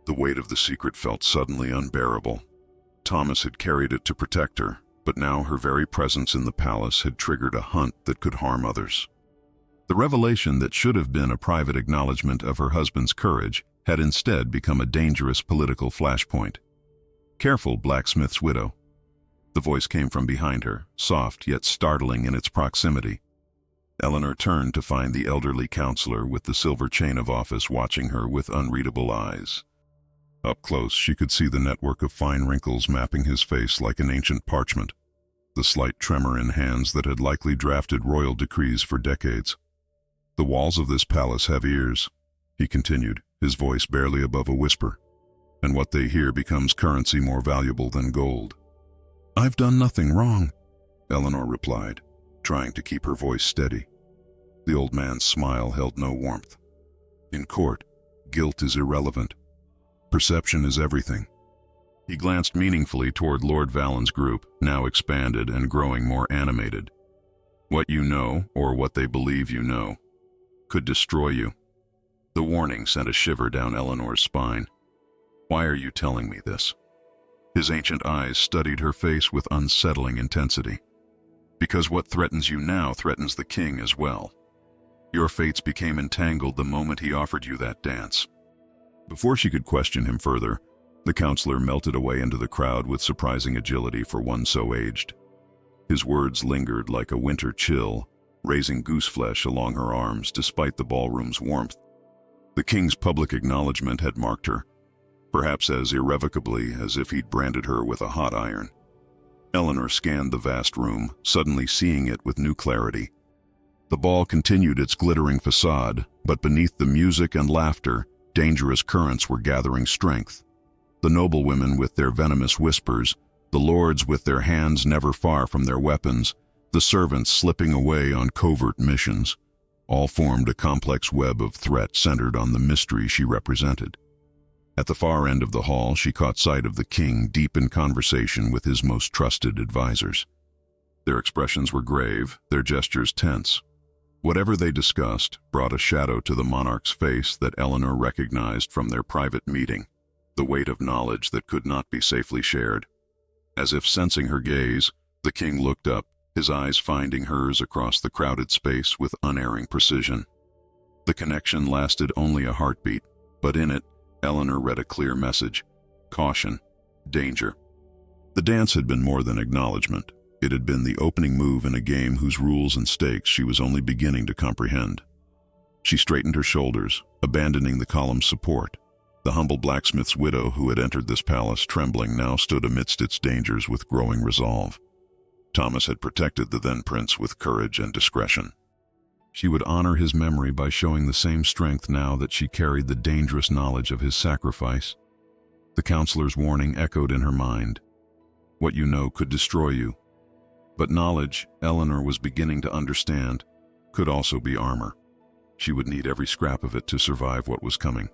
The weight of the secret felt suddenly unbearable. Thomas had carried it to protect her, but now her very presence in the palace had triggered a hunt that could harm others. The revelation that should have been a private acknowledgement of her husband's courage had instead become a dangerous political flashpoint. "Careful, blacksmith's widow." The voice came from behind her, soft yet startling in its proximity. Eleanor turned to find the elderly counselor with the silver chain of office watching her with unreadable eyes. Up close, she could see the network of fine wrinkles mapping his face like an ancient parchment, the slight tremor in hands that had likely drafted royal decrees for decades. "The walls of this palace have ears," he continued, his voice barely above a whisper, "and what they hear becomes currency more valuable than gold." "I've done nothing wrong," Eleanor replied, trying to keep her voice steady. The old man's smile held no warmth. "In court, guilt is irrelevant. Perception is everything." He glanced meaningfully toward Lord Vallon's group, now expanded and growing more animated. "What you know, or what they believe you know, could destroy you." The warning sent a shiver down Eleanor's spine. "Why are you telling me this?" His ancient eyes studied her face with unsettling intensity. "Because what threatens you now threatens the king as well. Your fates became entangled the moment he offered you that dance." Before she could question him further, the counselor melted away into the crowd with surprising agility for one so aged. His words lingered like a winter chill, raising gooseflesh along her arms despite the ballroom's warmth. The king's public acknowledgement had marked her, perhaps as irrevocably as if he'd branded her with a hot iron. Eleanor scanned the vast room, suddenly seeing it with new clarity. The ball continued its glittering facade, but beneath the music and laughter, dangerous currents were gathering strength. the noblewomen with their venomous whispers, the lords with their hands never far from their weapons, the servants slipping away on covert missions, all formed a complex web of threat centered on the mystery she represented. At the far end of the hall, she caught sight of the king deep in conversation with his most trusted advisors. Their expressions were grave, their gestures tense. Whatever they discussed brought a shadow to the monarch's face that Eleanor recognized from their private meeting, the weight of knowledge that could not be safely shared. As if sensing her gaze, the king looked up, his eyes finding hers across the crowded space with unerring precision. The connection lasted only a heartbeat, but in it, Eleanor read a clear message: caution, danger. The dance had been more than acknowledgement. It had been the opening move in a game whose rules and stakes she was only beginning to comprehend. She straightened her shoulders, abandoning the column's support. The humble blacksmith's widow who had entered this palace trembling now stood amidst its dangers with growing resolve. Thomas had protected the then prince with courage and discretion. She would honor his memory by showing the same strength now that she carried the dangerous knowledge of his sacrifice. The counselor's warning echoed in her mind. What you know could destroy you. But knowledge, Eleanor was beginning to understand, could also be armor. She would need every scrap of it to survive what was coming.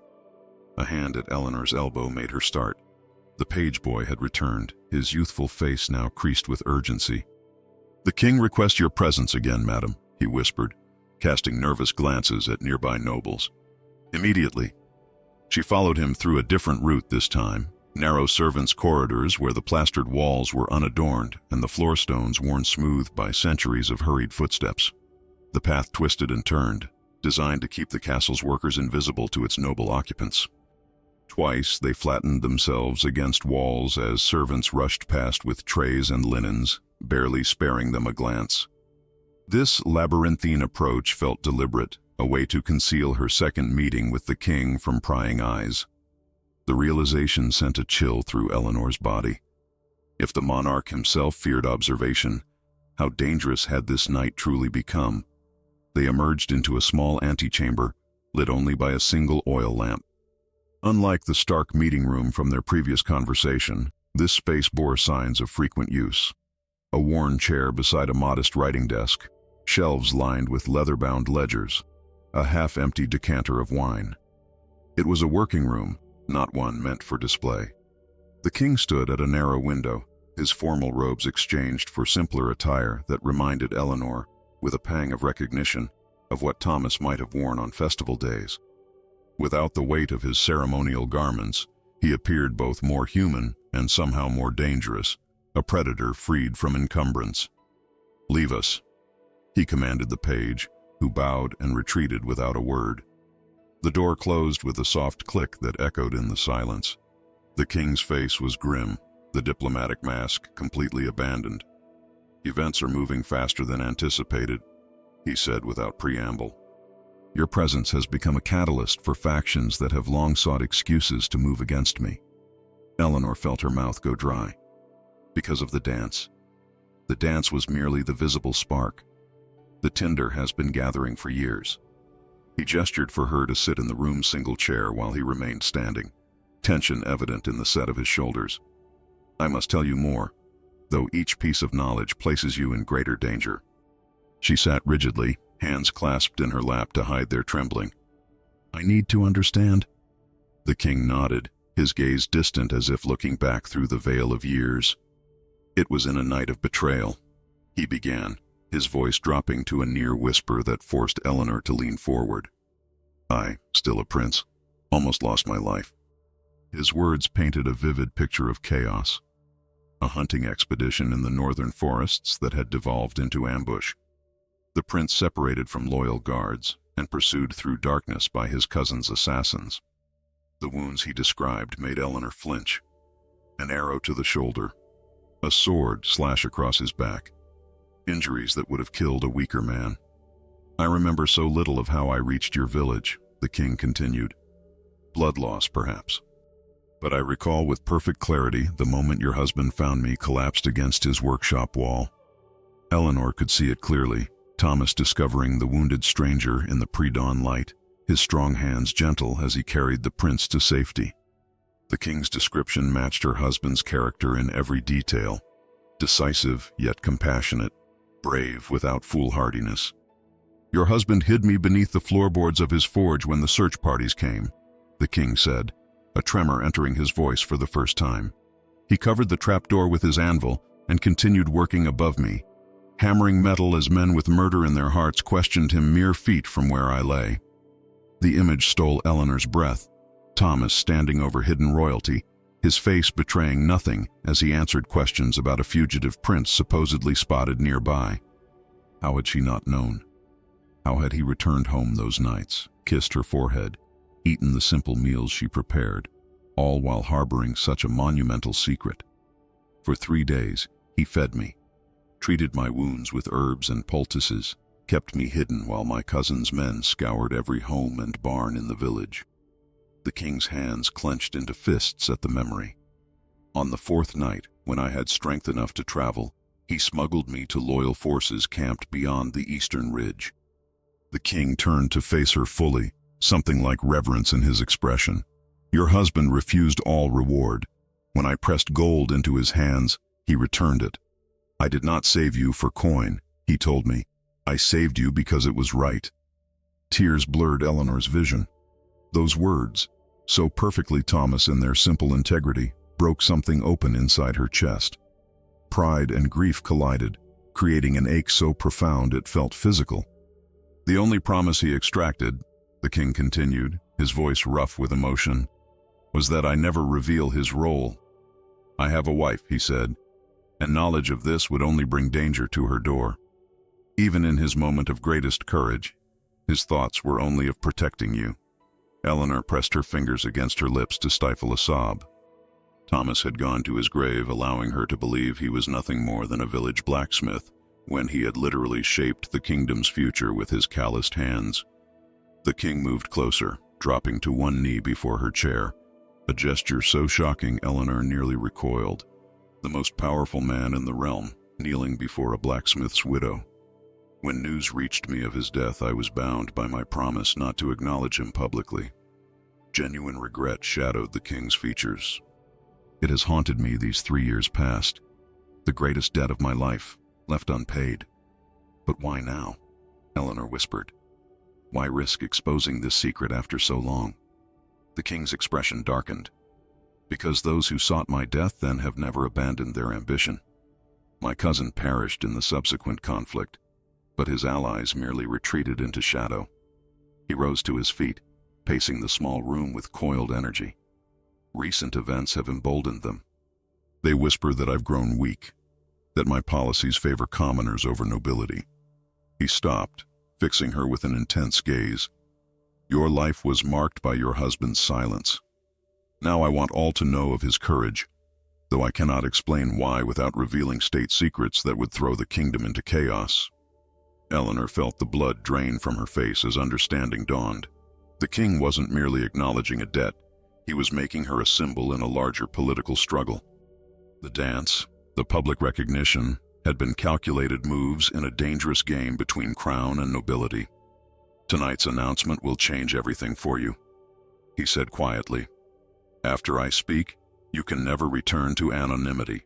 A hand at Eleanor's elbow made her start. The page boy had returned, his youthful face now creased with urgency. "The king requests your presence again, madam," he whispered, casting nervous glances at nearby nobles. "Immediately." She followed him through a different route this time, narrow servants' corridors where the plastered walls were unadorned and the floor stones worn smooth by centuries of hurried footsteps. The path twisted and turned, designed to keep the castle's workers invisible to its noble occupants. Twice they flattened themselves against walls as servants rushed past with trays and linens, barely sparing them a glance. This labyrinthine approach felt deliberate, a way to conceal her second meeting with the king from prying eyes. The realization sent a chill through Eleanor's body. If the monarch himself feared observation, how dangerous had this night truly become? They emerged into a small antechamber, lit only by a single oil lamp. Unlike the stark meeting room from their previous conversation, this space bore signs of frequent use. A worn chair beside a modest writing desk, shelves lined with leather-bound ledgers, a half-empty decanter of wine. It was a working room, not one meant for display. The king stood at a narrow window, his formal robes exchanged for simpler attire that reminded Eleanor, with a pang of recognition, of what Thomas might have worn on festival days. Without the weight of his ceremonial garments, he appeared both more human and somehow more dangerous, a predator freed from encumbrance. "Leave us," he commanded the page, who bowed and retreated without a word. The door closed with a soft click that echoed in the silence. The king's face was grim, the diplomatic mask completely abandoned. "Events are moving faster than anticipated," he said without preamble. "Your presence has become a catalyst for factions that have long sought excuses to move against me." Eleanor felt her mouth go dry. Because of the dance. The dance was merely the visible spark. The tinder has been gathering for years. He gestured for her to sit in the room's single chair while he remained standing, tension evident in the set of his shoulders. "I must tell you more, though each piece of knowledge places you in greater danger." She sat rigidly, hands clasped in her lap to hide their trembling. "I need to understand." The king nodded, his gaze distant as if looking back through the veil of years. "It was in a night of betrayal," he began, his voice dropping to a near whisper that forced Eleanor to lean forward. "I, still a prince, almost lost my life." His words painted a vivid picture of chaos. A hunting expedition in the northern forests that had devolved into ambush. The prince separated from loyal guards and pursued through darkness by his cousin's assassins. The wounds he described made Eleanor flinch. An arrow to the shoulder, a sword slash across his back. Injuries that would have killed a weaker man. "I remember so little of how I reached your village," the king continued. "Blood loss, perhaps. But I recall with perfect clarity the moment your husband found me collapsed against his workshop wall." Eleanor could see it clearly, Thomas discovering the wounded stranger in the pre-dawn light, his strong hands gentle as he carried the prince to safety. The king's description matched her husband's character in every detail. Decisive yet compassionate, brave without foolhardiness. "Your husband hid me beneath the floorboards of his forge when the search parties came," the king said, a tremor entering his voice for the first time. "He covered the trapdoor with his anvil and continued working above me, hammering metal as men with murder in their hearts questioned him mere feet from where I lay." The image stole Eleanor's breath. Thomas standing over hidden royalty, his face betraying nothing as he answered questions about a fugitive prince supposedly spotted nearby. How had she not known? How had he returned home those nights, kissed her forehead, eaten the simple meals she prepared, all while harboring such a monumental secret? For 3 days, he fed me, treated my wounds with herbs and poultices, kept me hidden while my cousin's men scoured every home and barn in the village. The king's hands clenched into fists at the memory. On the 4th night, when I had strength enough to travel, he smuggled me to loyal forces camped beyond the eastern ridge. The king turned to face her fully, something like reverence in his expression. "Your husband refused all reward. When I pressed gold into his hands, he returned it. I did not save you for coin," he told me. "I saved you because it was right." Tears blurred Eleanor's vision. Those words, so perfectly Thomas in their simple integrity, broke something open inside her chest. Pride and grief collided, creating an ache so profound it felt physical. "The only promise he extracted," the king continued, his voice rough with emotion, "was that I never reveal his role. I have a wife," he said, "and knowledge of this would only bring danger to her door." Even in his moment of greatest courage, his thoughts were only of protecting you. Eleanor pressed her fingers against her lips to stifle a sob. Thomas had gone to his grave, allowing her to believe he was nothing more than a village blacksmith, when he had literally shaped the kingdom's future with his calloused hands. The king moved closer, dropping to one knee before her chair, a gesture so shocking Eleanor nearly recoiled. The most powerful man in the realm, kneeling before a blacksmith's widow. When news reached me of his death, I was bound by my promise not to acknowledge him publicly. Genuine regret shadowed the king's features. "It has haunted me these 3 years past. The greatest debt of my life, left unpaid." "But why now?" Eleanor whispered. "Why risk exposing this secret after so long?" The king's expression darkened. "Because those who sought my death then have never abandoned their ambition. My cousin perished in the subsequent conflict, but his allies merely retreated into shadow." He rose to his feet, pacing the small room with coiled energy. "Recent events have emboldened them. They whisper that I've grown weak, that my policies favor commoners over nobility." He stopped, fixing her with an intense gaze. "Your life was marked by your husband's silence. Now I want all to know of his courage, though I cannot explain why without revealing state secrets that would throw the kingdom into chaos." Eleanor felt the blood drain from her face as understanding dawned. The king wasn't merely acknowledging a debt, he was making her a symbol in a larger political struggle. The dance, the public recognition, had been calculated moves in a dangerous game between crown and nobility. "Tonight's announcement will change everything for you," he said quietly. "After I speak, you can never return to anonymity."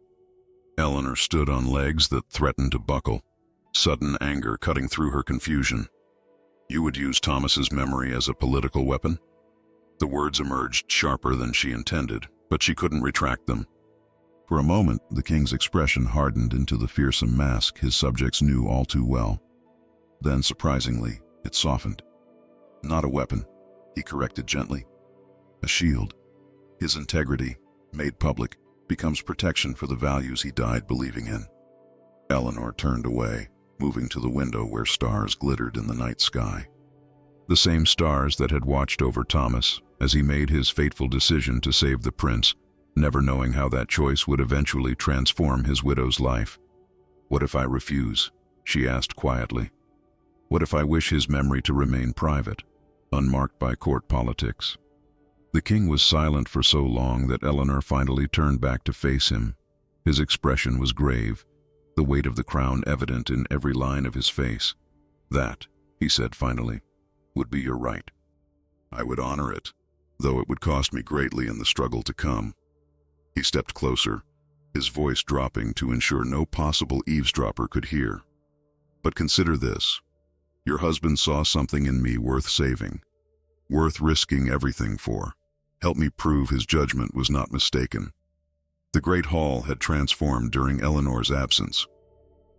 Eleanor stood on legs that threatened to buckle, sudden anger cutting through her confusion. "You would use Thomas's memory as a political weapon?" The words emerged sharper than she intended, but she couldn't retract them. For a moment, the king's expression hardened into the fearsome mask his subjects knew all too well. Then, surprisingly, it softened. "Not a weapon," he corrected gently. "A shield. His integrity, made public, becomes protection for the values he died believing in." Eleanor turned away, moving to the window where stars glittered in the night sky. The same stars that had watched over Thomas as he made his fateful decision to save the prince, never knowing how that choice would eventually transform his widow's life. "What if I refuse?" she asked quietly. "What if I wish his memory to remain private, unmarked by court politics?" The king was silent for so long that Eleanor finally turned back to face him. His expression was grave, the weight of the crown evident in every line of his face. "That," he said finally, "would be your right. I would honor it, though it would cost me greatly in the struggle to come." He stepped closer, his voice dropping to ensure no possible eavesdropper could hear. "But consider this. Your husband saw something in me worth saving, worth risking everything for. Help me prove his judgment was not mistaken." The great hall had transformed during Eleanor's absence.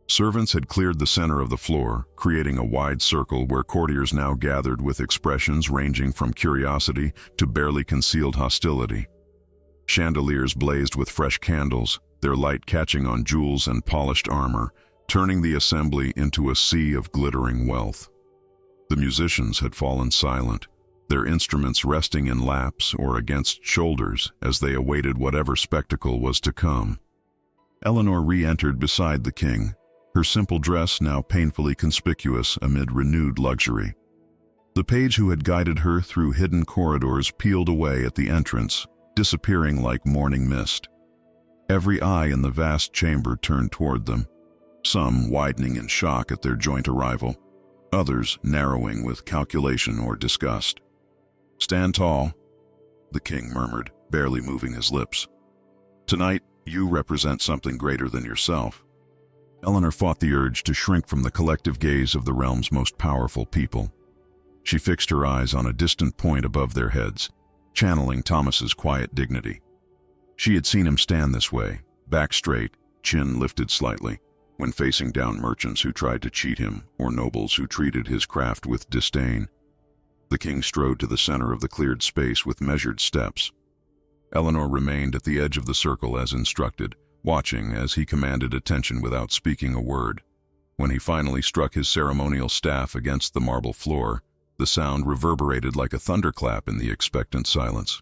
Servants had cleared the center of the floor, creating a wide circle where courtiers now gathered with expressions ranging from curiosity to barely concealed hostility. Chandeliers blazed with fresh candles, their light catching on jewels and polished armor, turning the assembly into a sea of glittering wealth. The musicians had fallen silent, their instruments resting in laps or against shoulders as they awaited whatever spectacle was to come. Eleanor re-entered beside the king, her simple dress now painfully conspicuous amid renewed luxury. The page who had guided her through hidden corridors peeled away at the entrance, disappearing like morning mist. Every eye in the vast chamber turned toward them, some widening in shock at their joint arrival, others narrowing with calculation or disgust. "Stand tall," the king murmured, barely moving his lips. "Tonight, you represent something greater than yourself." Eleanor fought the urge to shrink from the collective gaze of the realm's most powerful people. She fixed her eyes on a distant point above their heads, channeling Thomas's quiet dignity. She had seen him stand this way, back straight, chin lifted slightly, when facing down merchants who tried to cheat him or nobles who treated his craft with disdain. The king strode to the center of the cleared space with measured steps. Eleanor remained at the edge of the circle as instructed, watching as he commanded attention without speaking a word. When he finally struck his ceremonial staff against the marble floor, the sound reverberated like a thunderclap in the expectant silence.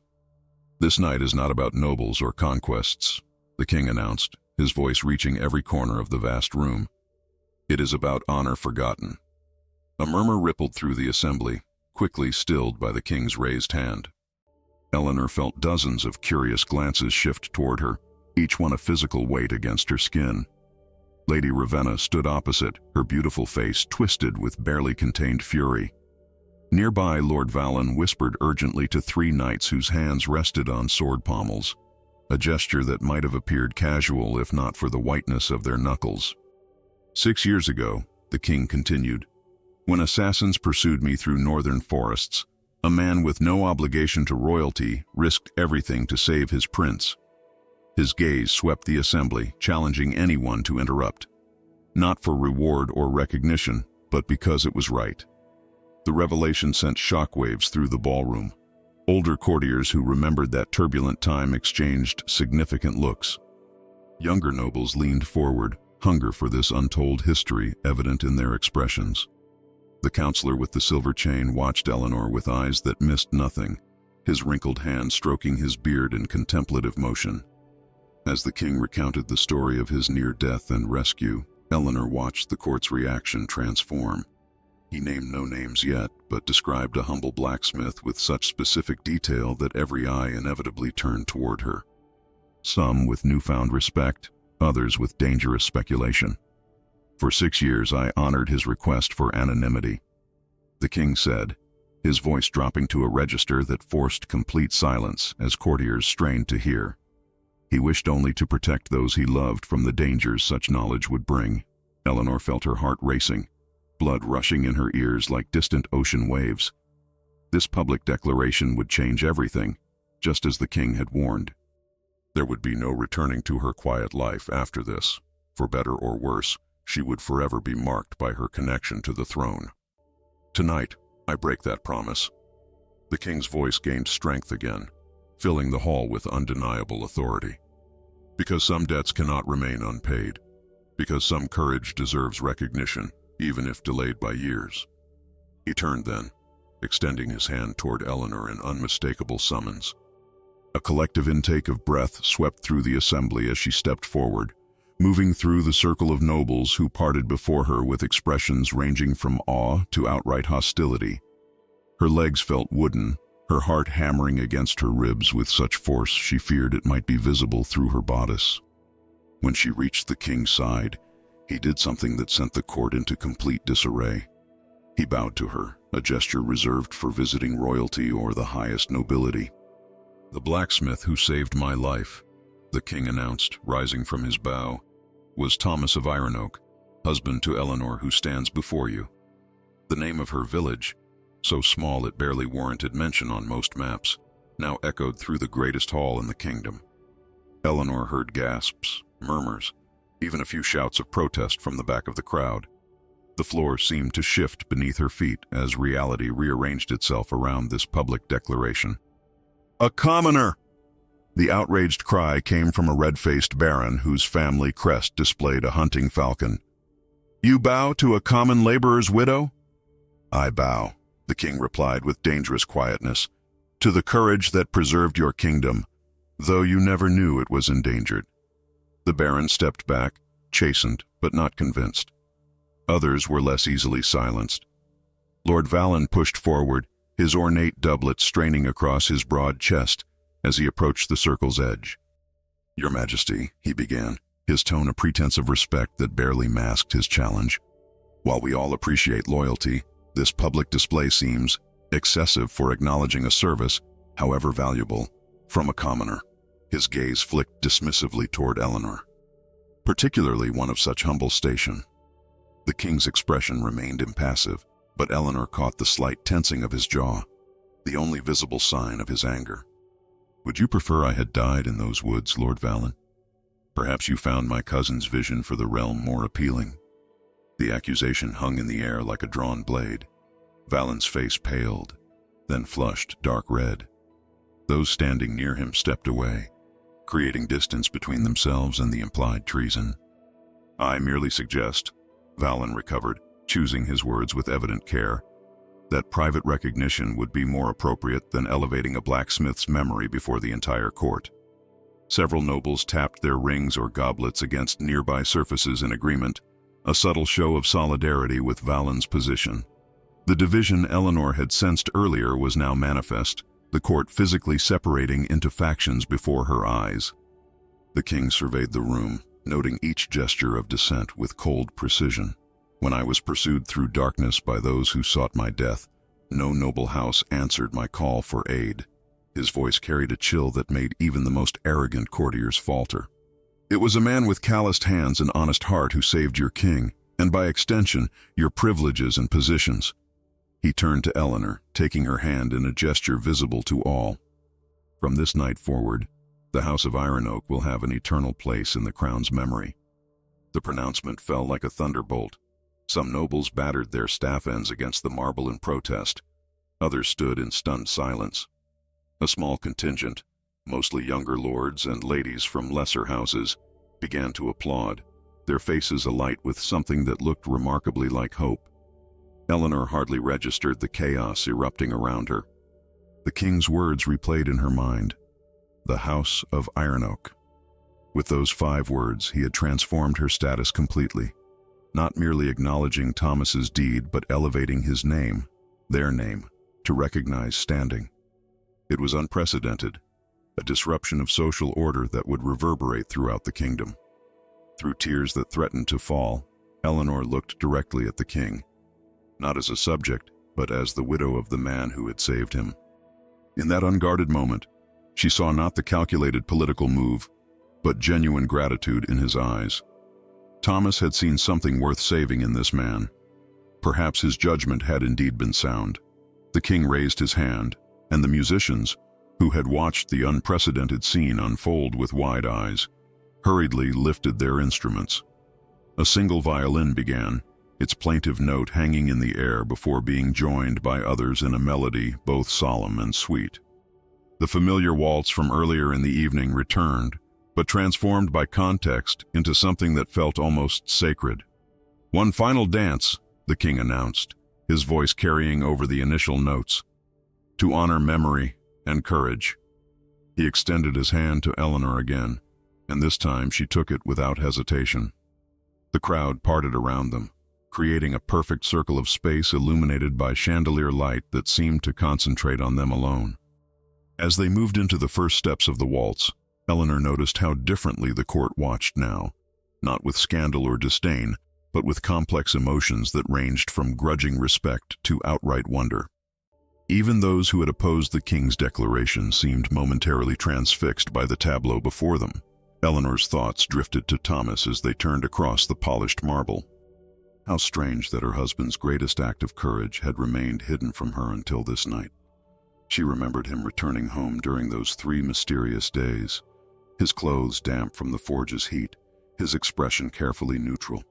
"This night is not about nobles or conquests," the king announced, his voice reaching every corner of the vast room. "It is about honor forgotten." A murmur rippled through the assembly, quickly stilled by the king's raised hand. Eleanor felt dozens of curious glances shift toward her, each one a physical weight against her skin. Lady Ravenna stood opposite, her beautiful face twisted with barely contained fury. Nearby, Lord Valen whispered urgently to three knights whose hands rested on sword pommels, a gesture that might have appeared casual if not for the whiteness of their knuckles. "6 years ago," the king continued, "when assassins pursued me through northern forests, a man with no obligation to royalty risked everything to save his prince." His gaze swept the assembly, challenging anyone to interrupt. Not for reward or recognition, but because it was right. The revelation sent shockwaves through the ballroom. Older courtiers who remembered that turbulent time exchanged significant looks. Younger nobles leaned forward, hunger for this untold history evident in their expressions. The counselor with the silver chain watched Eleanor with eyes that missed nothing, his wrinkled hand stroking his beard in contemplative motion. As the king recounted the story of his near death and rescue, Eleanor watched the court's reaction transform. He named no names yet, but described a humble blacksmith with such specific detail that every eye inevitably turned toward her. Some with newfound respect, others with dangerous speculation. "For 6 years I honored his request for anonymity," the king said, his voice dropping to a register that forced complete silence as courtiers strained to hear. He wished only to protect those he loved from the dangers such knowledge would bring. Eleanor felt her heart racing, blood rushing in her ears like distant ocean waves. This public declaration would change everything, just as the king had warned. There would be no returning to her quiet life after this. For better or worse, she would forever be marked by her connection to the throne. "Tonight, I break that promise." The king's voice gained strength again, filling the hall with undeniable authority. "Because some debts cannot remain unpaid. Because some courage deserves recognition, even if delayed by years." He turned then, extending his hand toward Eleanor in unmistakable summons. A collective intake of breath swept through the assembly as she stepped forward, moving through the circle of nobles who parted before her with expressions ranging from awe to outright hostility. Her legs felt wooden, her heart hammering against her ribs with such force she feared it might be visible through her bodice. When she reached the king's side, he did something that sent the court into complete disarray. He bowed to her, a gesture reserved for visiting royalty or the highest nobility. "The blacksmith who saved my life," the king announced, rising from his bow, "was Thomas of Ironoak, husband to Eleanor who stands before you." The name of her village, so small it barely warranted mention on most maps, now echoed through the greatest hall in the kingdom. Eleanor heard gasps, murmurs, even a few shouts of protest from the back of the crowd. The floor seemed to shift beneath her feet as reality rearranged itself around this public declaration. "A commoner!" The outraged cry came from a red-faced baron whose family crest displayed a hunting falcon. "You bow to a common laborer's widow?" "I bow," the king replied with dangerous quietness, "to the courage that preserved your kingdom, though you never knew it was endangered." The baron stepped back, chastened but not convinced. Others were less easily silenced. Lord Valen pushed forward, his ornate doublet straining across his broad chest as he approached the circle's edge. "Your Majesty," he began, his tone a pretense of respect that barely masked his challenge. "While we all appreciate loyalty, this public display seems excessive for acknowledging a service, however valuable, from a commoner." His gaze flicked dismissively toward Eleanor, particularly one of such humble station. The king's expression remained impassive, but Eleanor caught the slight tensing of his jaw, the only visible sign of his anger. "Would you prefer I had died in those woods, Lord Valen? Perhaps you found my cousin's vision for the realm more appealing?" The accusation hung in the air like a drawn blade. Valen's face paled, then flushed dark red. Those standing near him stepped away, creating distance between themselves and the implied treason. "I merely suggest," Valen recovered, choosing his words with evident care, "that private recognition would be more appropriate than elevating a blacksmith's memory before the entire court." Several nobles tapped their rings or goblets against nearby surfaces in agreement, a subtle show of solidarity with Valen's position. The division Eleanor had sensed earlier was now manifest, the court physically separating into factions before her eyes. The king surveyed the room, noting each gesture of dissent with cold precision. "When I was pursued through darkness by those who sought my death, no noble house answered my call for aid." His voice carried a chill that made even the most arrogant courtiers falter. "It was a man with calloused hands and honest heart who saved your king, and by extension, your privileges and positions." He turned to Eleanor, taking her hand in a gesture visible to all. "From this night forward, the House of Ironoak will have an eternal place in the crown's memory." The pronouncement fell like a thunderbolt. Some nobles battered their staff ends against the marble in protest. Others stood in stunned silence. A small contingent, mostly younger lords and ladies from lesser houses, began to applaud, their faces alight with something that looked remarkably like hope. Eleanor hardly registered the chaos erupting around her. The king's words replayed in her mind. "The House of Ironoak." With those 5 words, he had transformed her status completely, not merely acknowledging Thomas's deed, but elevating his name, their name, to recognize standing. It was unprecedented, a disruption of social order that would reverberate throughout the kingdom. Through tears that threatened to fall, Eleanor looked directly at the king, not as a subject, but as the widow of the man who had saved him. In that unguarded moment, she saw not the calculated political move, but genuine gratitude in his eyes. Thomas had seen something worth saving in this man. Perhaps his judgment had indeed been sound. The king raised his hand, and the musicians, who had watched the unprecedented scene unfold with wide eyes, hurriedly lifted their instruments. A single violin began, its plaintive note hanging in the air before being joined by others in a melody both solemn and sweet. The familiar waltz from earlier in the evening returned, but transformed by context into something that felt almost sacred. "One final dance," the king announced, his voice carrying over the initial notes, "to honor memory and courage." He extended his hand to Eleanor again, and this time she took it without hesitation. The crowd parted around them, creating a perfect circle of space illuminated by chandelier light that seemed to concentrate on them alone. As they moved into the first steps of the waltz, Eleanor noticed how differently the court watched now, not with scandal or disdain, but with complex emotions that ranged from grudging respect to outright wonder. Even those who had opposed the king's declaration seemed momentarily transfixed by the tableau before them. Eleanor's thoughts drifted to Thomas as they turned across the polished marble. How strange that her husband's greatest act of courage had remained hidden from her until this night. She remembered him returning home during those 3 mysterious days, his clothes damp from the forge's heat, his expression carefully neutral.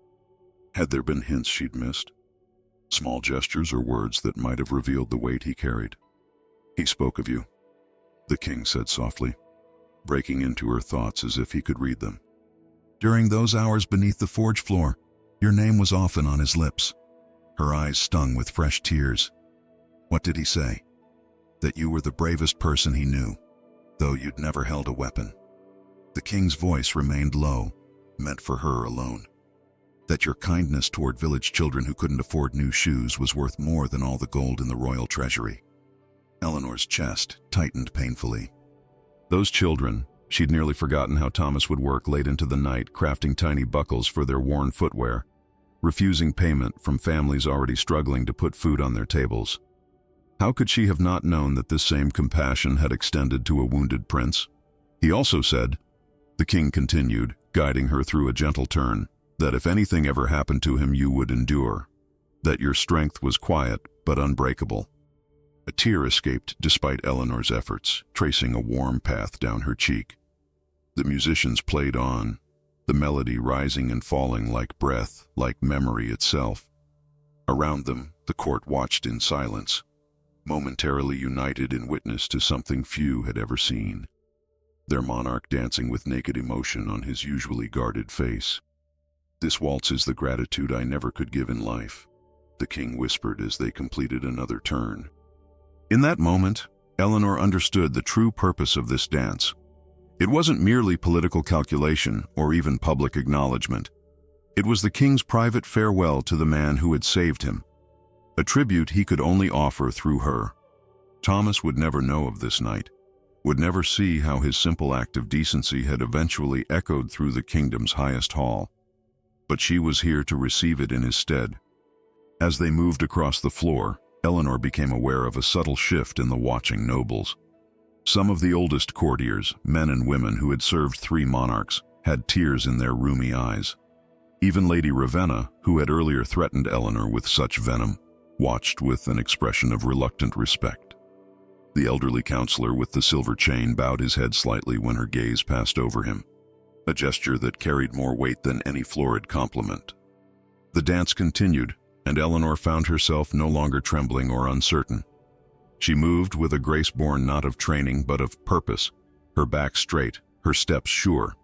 Had there been hints she'd missed? Small gestures or words that might have revealed the weight he carried? "He spoke of you," the king said softly, breaking into her thoughts as if he could read them. "During those hours beneath the forge floor, your name was often on his lips." Her eyes stung with fresh tears. "What did he say?" "That you were the bravest person he knew, though you'd never held a weapon." The king's voice remained low, meant for her alone. "That your kindness toward village children who couldn't afford new shoes was worth more than all the gold in the royal treasury." Eleanor's chest tightened painfully. Those children, she'd nearly forgotten how Thomas would work late into the night crafting tiny buckles for their worn footwear, refusing payment from families already struggling to put food on their tables. How could she have not known that this same compassion had extended to a wounded prince? "He also said," the king continued, guiding her through a gentle turn, "that if anything ever happened to him you would endure, that your strength was quiet but unbreakable." A tear escaped despite Eleanor's efforts, tracing a warm path down her cheek. The musicians played on, the melody rising and falling like breath, like memory itself. Around them, the court watched in silence, momentarily united in witness to something few had ever seen. Their monarch dancing with naked emotion on his usually guarded face. "This waltz is the gratitude I never could give in life," the king whispered as they completed another turn. In that moment, Eleanor understood the true purpose of this dance. It wasn't merely political calculation or even public acknowledgement. It was the king's private farewell to the man who had saved him, a tribute he could only offer through her. Thomas would never know of this night, would never see how his simple act of decency had eventually echoed through the kingdom's highest hall. But she was here to receive it in his stead. As they moved across the floor, Eleanor became aware of a subtle shift in the watching nobles. Some of the oldest courtiers, men and women who had served 3 monarchs, had tears in their rheumy eyes. Even Lady Ravenna, who had earlier threatened Eleanor with such venom, watched with an expression of reluctant respect. The elderly counselor with the silver chain bowed his head slightly when her gaze passed over him, a gesture that carried more weight than any florid compliment. The dance continued, and Eleanor found herself no longer trembling or uncertain. She moved with a grace born not of training but of purpose, her back straight, her steps sure.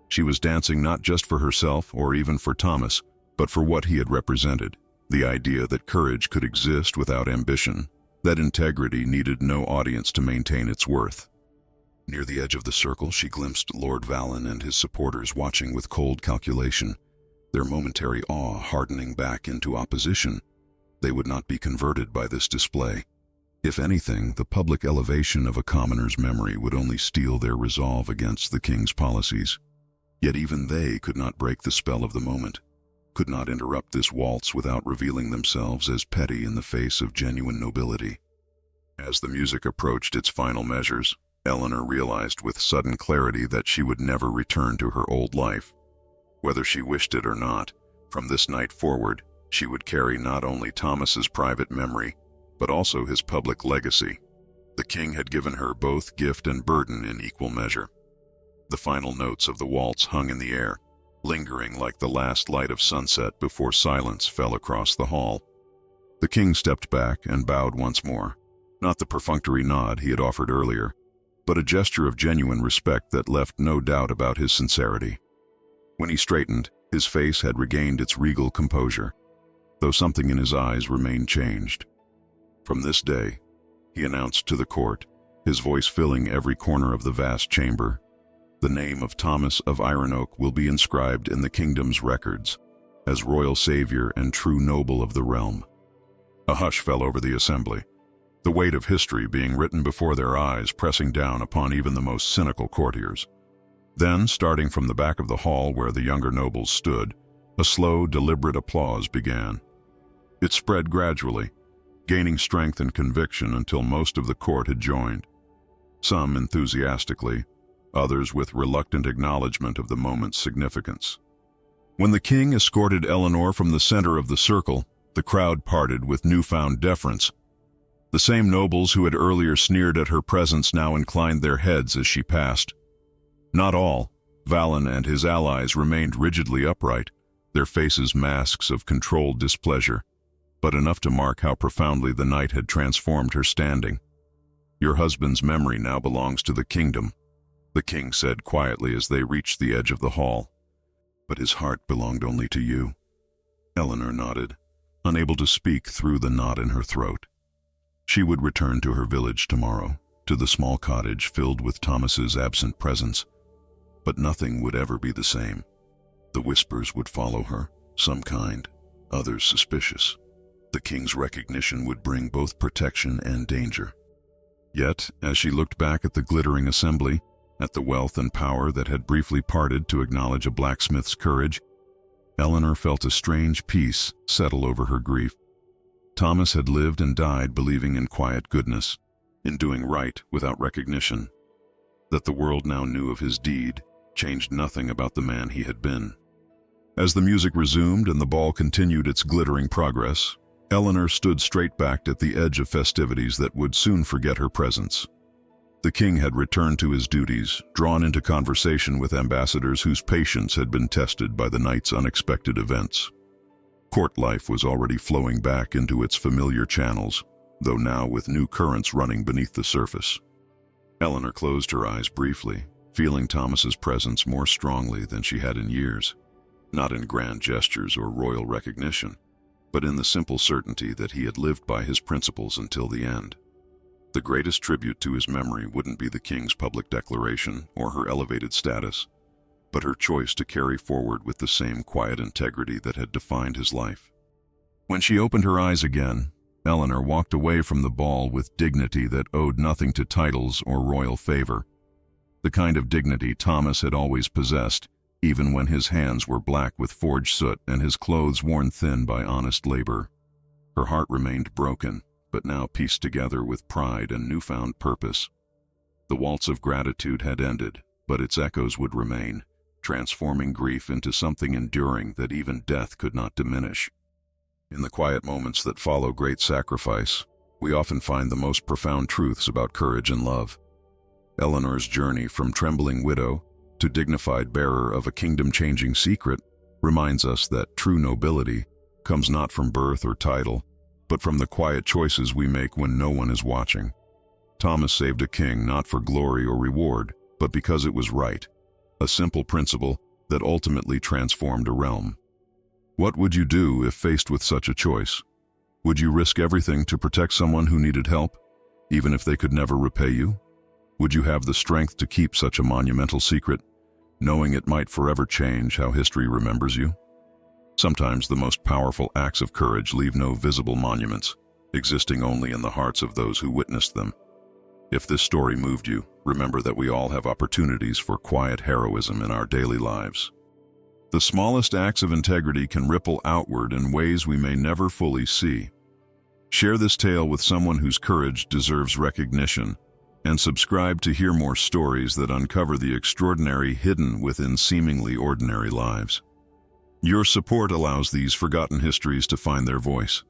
She was dancing not just for herself or even for Thomas, but for what he had represented, the idea that courage could exist without ambition, that integrity needed no audience to maintain its worth. Near the edge of the circle, she glimpsed Lord Vallon and his supporters watching with cold calculation, their momentary awe hardening back into opposition. They would not be converted by this display. If anything, the public elevation of a commoner's memory would only steel their resolve against the king's policies. Yet even they could not break the spell of the moment, could not interrupt this waltz without revealing themselves as petty in the face of genuine nobility. As the music approached its final measures, Eleanor realized with sudden clarity that she would never return to her old life. Whether she wished it or not, from this night forward, she would carry not only Thomas's private memory, but also his public legacy. The king had given her both gift and burden in equal measure. The final notes of the waltz hung in the air, lingering like the last light of sunset before silence fell across the hall. The king stepped back and bowed once more, not the perfunctory nod he had offered earlier, but a gesture of genuine respect that left no doubt about his sincerity. When he straightened, his face had regained its regal composure, though something in his eyes remained changed. "From this day," he announced to the court, his voice filling every corner of the vast chamber, "the name of Thomas of Iron-Oak will be inscribed in the kingdom's records as royal savior and true noble of the realm." A hush fell over the assembly, the weight of history being written before their eyes pressing down upon even the most cynical courtiers. Then, starting from the back of the hall where the younger nobles stood, A slow, deliberate applause began. It spread gradually, gaining strength and conviction until most of the court had joined. Some enthusiastically, others with reluctant acknowledgement of the moment's significance. When the king escorted Eleanor from the center of the circle, the crowd parted with newfound deference. The same nobles who had earlier sneered at her presence now inclined their heads as she passed. Not all. Valen and his allies remained rigidly upright, their faces masks of controlled displeasure, but enough to mark how profoundly the night had transformed her standing. "Your husband's memory now belongs to the kingdom," the king said quietly as they reached the edge of the hall. "But his heart belonged only to you." Eleanor nodded, unable to speak through the knot in her throat. She would return to her village tomorrow, to the small cottage filled with Thomas's absent presence. But nothing would ever be the same. The whispers would follow her, some kind, others suspicious. The king's recognition would bring both protection and danger. Yet, as she looked back at the glittering assembly, at the wealth and power that had briefly parted to acknowledge a blacksmith's courage, Eleanor felt a strange peace settle over her grief. Thomas had lived and died believing in quiet goodness, in doing right without recognition. That the world now knew of his deed changed nothing about the man he had been. As the music resumed and the ball continued its glittering progress, Eleanor stood straight-backed at the edge of festivities that would soon forget her presence. The king had returned to his duties, drawn into conversation with ambassadors whose patience had been tested by the night's unexpected events. Court life was already flowing back into its familiar channels, though now with new currents running beneath the surface. Eleanor closed her eyes briefly, feeling Thomas's presence more strongly than she had in years, not in grand gestures or royal recognition, but in the simple certainty that he had lived by his principles until the end. The greatest tribute to his memory wouldn't be the king's public declaration or her elevated status, but her choice to carry forward with the same quiet integrity that had defined his life. When she opened her eyes again, Eleanor walked away from the ball with dignity that owed nothing to titles or royal favor. The kind of dignity Thomas had always possessed, even when his hands were black with forged soot and his clothes worn thin by honest labor. Her heart remained broken, but now pieced together with pride and newfound purpose. The waltz of gratitude had ended, but its echoes would remain, transforming grief into something enduring that even death could not diminish. In the quiet moments that follow great sacrifice, we often find the most profound truths about courage and love. Eleanor's journey from trembling widow to dignified bearer of a kingdom-changing secret reminds us that true nobility comes not from birth or title, but from the quiet choices we make when no one is watching. Thomas saved a king not for glory or reward, but because it was right, a simple principle that ultimately transformed a realm. What would you do if faced with such a choice? Would you risk everything to protect someone who needed help, even if they could never repay you? Would you have the strength to keep such a monumental secret, knowing it might forever change how history remembers you? Sometimes the most powerful acts of courage leave no visible monuments, existing only in the hearts of those who witnessed them. If this story moved you, remember that we all have opportunities for quiet heroism in our daily lives. The smallest acts of integrity can ripple outward in ways we may never fully see. Share this tale with someone whose courage deserves recognition, and subscribe to hear more stories that uncover the extraordinary hidden within seemingly ordinary lives. Your support allows these forgotten histories to find their voice.